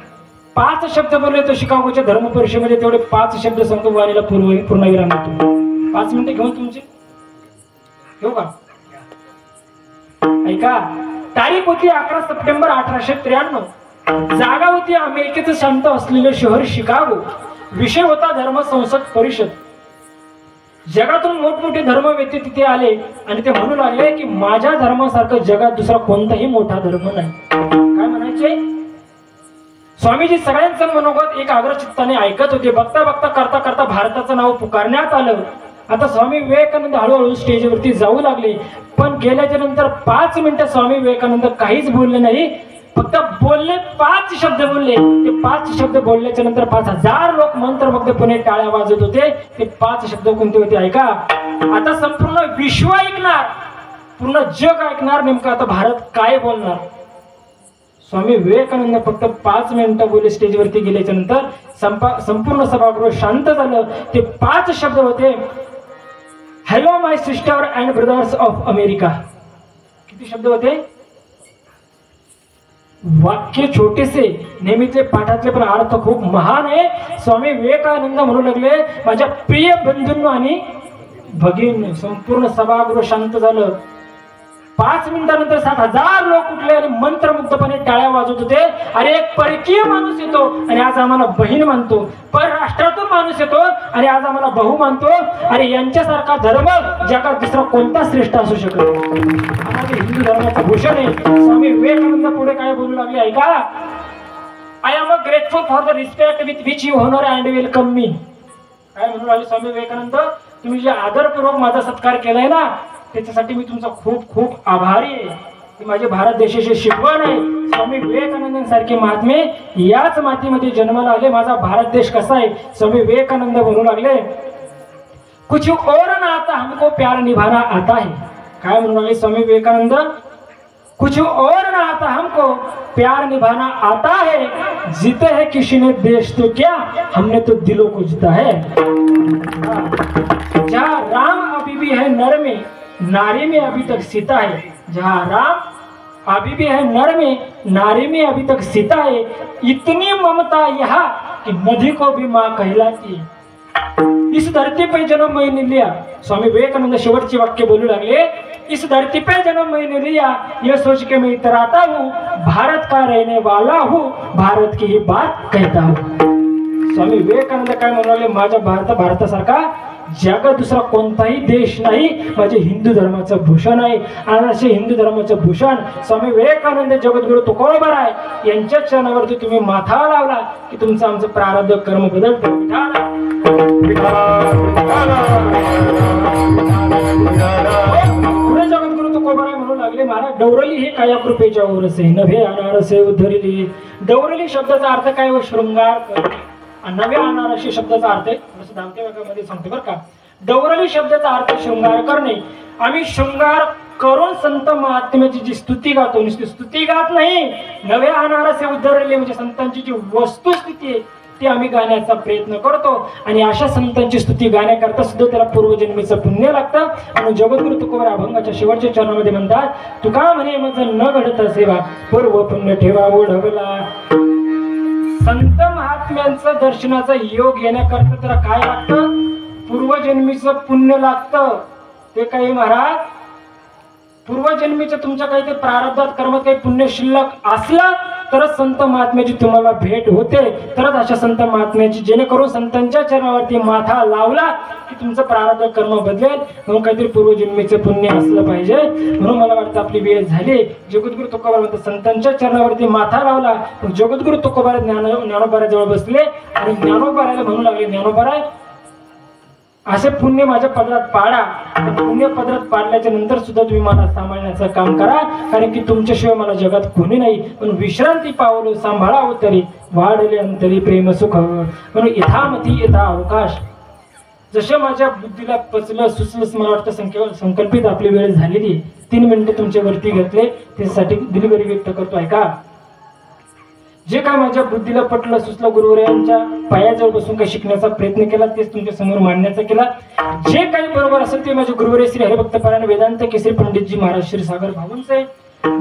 Speaker 2: 5 शब्द बोलले तो शिकागोच्या धर्म परिषदेमध्ये, तेवढे 5 शब्द सांगतो वाणीला पूर्णविराम देतो. 5 मिनिटं घेऊन तुमचे घेऊ का? ऐका. तारीख होती 11 सप्टेंबर 1893. जागा होती अमेरिकेचं शांत असलेलं शहर शिकागो. विषय होता धर्म संसद परिषद. जगातून मोठमोठे धर्मवेत्ते तिथे आले आणि ते म्हणू लागले की माझ्या धर्मासारखं जगात दुसरा कोणताही मोठा धर्म नाही. काय म्हणायचे? स्वामीजी सगळ्यांचं मनोगत एक आग्रचित्ताने ऐकत होते. बघता बघता करता करता भारताचं नाव पुकारण्यात आलं. आता स्वामी विवेकानंद हळूहळू स्टेजवरती जाऊ लागले. पण गेल्याच्या नंतर 5 मिनिटं स्वामी विवेकानंद काहीच बोलले नाही. फक्त बोलले, 5 शब्द बोलले. ते 5 शब्द बोलल्याच्या नंतर 5000 लोक मंत्रमुग्धपणे टाळ्या वाजत होते. ते 5 शब्द कोणते होते ऐका. आता संपूर्ण विश्व ऐकणार, पूर्ण जग ऐकणार. नेमकं आता भारत काय बोलणार? स्वामी विवेकानंद फक्त 5 मिनिटं बोलले. स्टेजवरती गेल्याच्या नंतर संपूर्ण सभागृह शांत झालं. ते 5 शब्द होते, hello my sister and brothers of America. किती शब्द होते? वाक्य छोटेसे, नेहमीचे पाठातले, पण अर्थ खूप महान आहे. स्वामी विवेकानंद म्हणू लागले, माझ्या प्रिय बंधूंनो आणि भगिनींनो. संपूर्ण सभागृह शांत झालं. 5 मिनिटानंतर 7000 लोक उठले आणि मंत्रमुग्धपणे टाळ्या वाजवत होते. अरे एक परकीय माणूस येतो आणि आज आम्हाला बहीण मानतो. परराष्ट्रातून माणूस येतो आणि आज आम्हाला भाऊ मानतो. अरे यांच्यासारखा धर्म जगात दुसरा कोणता श्रेष्ठ असू शकत? आम्हाला हिंदू धर्माचं भूषण आहे. स्वामी विवेकानंद पुढे काय बोलू लागले ऐका. I am grateful for the respect with which you honour and welcome me. काय म्हणून राहिले स्वामी विवेकानंद? तुम्ही जे आदरपूर्वक माझा सत्कार केलाय ना, त्याच्यासाठी मी तुमचा खूप खूप आभारी आहे. ही माझे भारत देशाची शिकवण आहे. स्वामी विवेकानंदांसारखे महात्मे याच मातीमध्ये जन्माला आले. माझा भारत देश कसा आहे? स्वामी विवेकानंद म्हणू लागले, कुछ और ना आता हमको प्यार निभाना आता है. काय म्हणू लागले स्वामी विवेकानंद? कुछ और ना आता हमको प्यार निभाना आता है. जीते हैं किसी ने देश तो क्या, हमने तो दिलों को जीता है. जहाँ राम अभी भी है नर में, नारी में अभी तक सीता है. जहाँ राम अभी भी है नर में, नारी में अभी तक सीता है. इतनी ममता यहाँ कि नदी को भी माँ कहलाती है. इस धरती पे जन्म मैंने लिया. स्वामी विवेकानंद शेवटचे वाक्य बोलू लागले, इस धरती पे जन्म मैंने लिया, यह सोच के मैं इतराता हूँ, भारत का रहने वाला हूँ, भारत की ही बात कहता हूँ. स्वामी विवेकानंद काय म्हणाले, माझ्या भारतासारखा जगात दुसरा कोणताही देश नाही. माझे हिंदू धर्माचं भूषण आहे. आणि असे हिंदू धर्माचं भूषण स्वामी विवेकानंद जगद्गुरु तुकोबा आहे यांच्या चरणावरती तुम्ही माथा लावला की तुमचं आमचं प्रारब्ध कर्म बदलतं. पुढे जगद्गुरु तुकोबा म्हणू लागले, महाराज डौरली हे काया कृपेच्या ओरसे नभे अनारसे उद्धरली. डवरली शब्दाचा अर्थ काय व शृंगार करणे. आणि नवे अनारसे शब्दाचा अर्थ आहे थोडंसं दामते वाक्यामध्ये सांगते बरं का. डवरली शब्दाचा अर्थ शृंगार करणे. आम्ही शृंगार करून संत महात्म्याची जी स्तुती गातो, नुसती स्तुती गात नाही, नवे अनारसे उद्धरले म्हणजे संतांची जी वस्तुस्थिती आहे ती आम्ही गाण्याचा प्रयत्न करतो. आणि अशा संतांची स्तुती गाण्याकरता सुद्धा त्याला पूर्वजन्मीचं पुण्य लागतं. आणि जगद्गुरु तुकोबा अभंगाच्या शेवटच्या चरणामध्ये म्हणतात, तुका म्हणे माझं न घडत सेवा पूर्व पुण्य ठेवा ओढवला. संत महात्म्यांचं दर्शनाचा योग येण्याकरता त्याला काय लागतं? पूर्वजन्मीचं पुण्य लागतं. ते काही महाराज पूर्वजन्मीचं तुमच्या काही ते प्रारब्धात कर्मात काही पुण्य शिल्लक असलं तरच संत महात्म्याची तुम्हाला भेट होते. तरच अशा संत महात्म्याची जेणेकरून संतांच्या चरणावरती माथा लावला की तुमचं प्रारब्ध कर्म बदलेल. म्हणून काहीतरी पूर्वजन्मीचं पुण्य असलं पाहिजे. म्हणून मला वाटतं आपली वेळ झाली. जगद्गुरु तुकोबा म्हणतात संतांच्या चरणावरती माथा लावला. जगद्गुरु तुकोबा ज्ञानोबाराजवळ बसले आणि ज्ञानोबाराला म्हणू लागले, ज्ञानोबाराय असे पुण्य माझ्या पदरात पाडा. पुण्य पदरात पाडल्याच्या नंतर सुद्धा तुम्ही मला सांभाळण्याचं काम करा, कारण की तुमच्याशिवाय मला जगात कोणी नाही. पण विश्रांती पावलो सांभाळावं तरी वाढले अंतरी प्रेम सुख. म्हणून यथामती यथा अवकाश. जसे माझ्या बुद्धीला पचलं सुचलं मला वाटतं संकल्पित आपली वेळ झालेली. 3 मिनिटं तुमच्या वरती घेतले त्यासाठी दिलगिरी व्यक्त करतोय का. जे काय माझ्या बुद्धीला पटलं सुचलं गुरुवर्यांच्या पायाजवळ बसून काही शिकण्याचा प्रयत्न केला तेच तुमच्या समोर मांडण्याचा केला. जे काही बरोबर असेल ते माझे गुरुवर्य श्री हरिभक्त पारायण वेदांत केसरी पंडितजी महाराज श्री सागर भाऊंचे.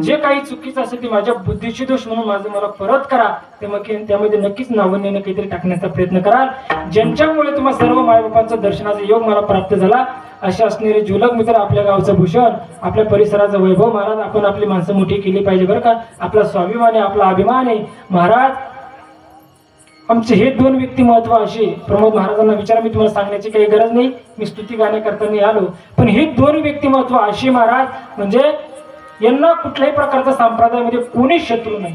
Speaker 2: जे काही चुकीचं असेल ते माझ्या बुद्धीची दोष म्हणून माझं मला परत करा. त्यामध्ये नक्कीच नावन्याने काहीतरी टाकण्याचा प्रयत्न कराल. ज्यांच्यामुळे तुम्हा सर्व मायबापांचा दर्शनाचा योग मला प्राप्त झाला असे असणारे जुलक मित्र, आपल्या गावचं भूषण, आपल्या परिसराचं वैभव. महाराज आपण आपली माणसं मोठी केली पाहिजे बरं का. आपला स्वाभिमान आहे, आपला अभिमान आहे. महाराज आमचे हे 2 व्यक्तिमत्व अशी. प्रमोद महाराजांना विचारा, मी तुम्हाला सांगण्याची काही गरज नाही, मी स्तुती गाण्याकरता आलो. पण हे 2 व्यक्तिमत्व अशी महाराज म्हणजे यांना कुठल्याही प्रकारचा संप्रदायामध्ये कोणी शत्रू नाही,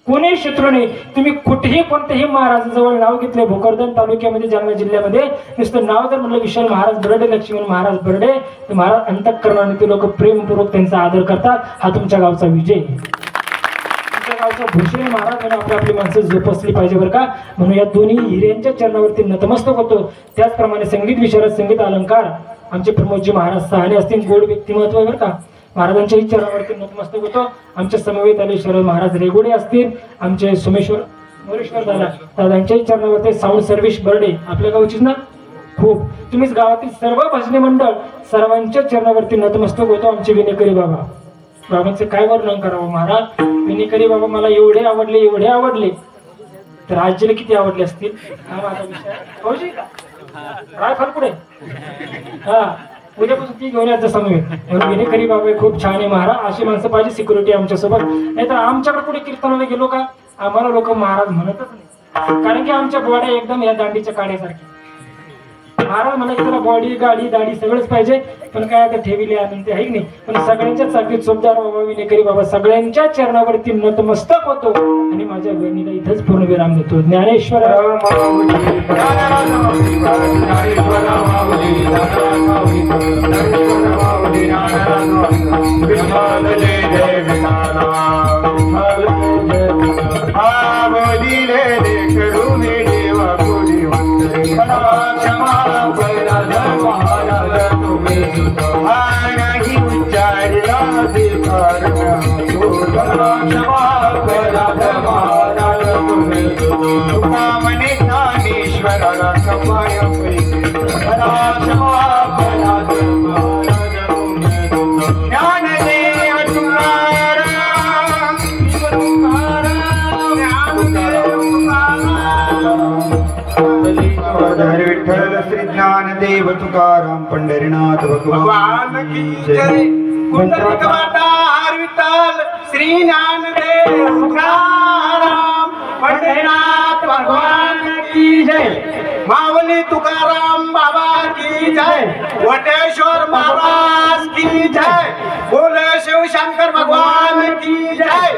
Speaker 2: कोणी शत्रू नाही. तुम्ही कुठेही कोणत्याही महाराजाजवळ नाव घेतले भोकरदन तालुक्यामध्ये जालना जिल्ह्यामध्ये नुसतं नाव जर म्हणलं विशाल महाराज बर्डे, लक्ष्मण महाराज बर्डे, तर महाराज अंतःकरणाने ते लोक प्रेमपूर्वक त्यांचा आदर करतात. हा तुमच्या गावचा विजय, तुमच्या गावचा भूषण महाराज. म्हणून आपली माणसं जोपासली पाहिजे बरं का. म्हणून या दोन्ही हिऱ्यांच्या चरणावरती नतमस्तक होतो. त्याचप्रमाणे संगीत विशारद संगीत अलंकार आमचे प्रमोदजी महाराज सहाने असतील, गोड व्यक्तिमत्व आहे बरं का. महाराजांच्याही चरणावरती नतमस्तक होतो. आमच्या समवेत आले शरद महाराज रेगोडे असतील, आमचे सोमेश्वर मोरेश्वर दादांच्याही चरणावरती साऊंड सर्व्हिस बर्डे आपल्या गावचीच ना खूप. तुम्हीच गावातील सर्व भजनी मंडळ सर्वांच्या चरणावरती नतमस्तक होतो. आमचे विनेकरी बाबांचे काय वर्णन करावं महाराज. विनेकरी बाबा मला एवढे आवडले तर आजीला किती आवडले असतील हा माझा विषय. रायफल पुढे हा उद्यापासून ती घेऊन यायचं समवेत. म्हणून विनेकरी बाबा खूप छान आहे महाराज. अशी माणसं पाहिजे सिक्युरिटी आमच्यासोबत. नाही तर आमच्याकडे कुठे कीर्तनाला गेलो का आम्हाला लोक महाराज म्हणतच नाही, कारण की आमच्या बॉड्या एकदम या दांडीच्या काड्यासारख्या. महाराज मला त्याला बॉडी गाडी दाढी सगळंच पाहिजे, पण काय आता ठेविले आनंद आहे की नाही. पण सगळ्यांच्या चाकरीत चोपदार बाबा विनेकरी बाबा सगळ्यांच्या चरणावरती नतमस्तक होतो आणि माझ्या वेणीला इथंच पूर्ण विराम देतो. ज्ञानेश्वर
Speaker 3: ज्ञानदेव तुकाराम पंढरीनाथ भगवान की जय. कुंडलिक वाटार विठ्ठल श्री ज्ञानदेव तुकाराम पंढरीनाथ भगवान की जय. माऊली तुकाराम बाबा की जय. वटेश्वर महाराज की जय. बोले शिवशंकर भगवान की जय.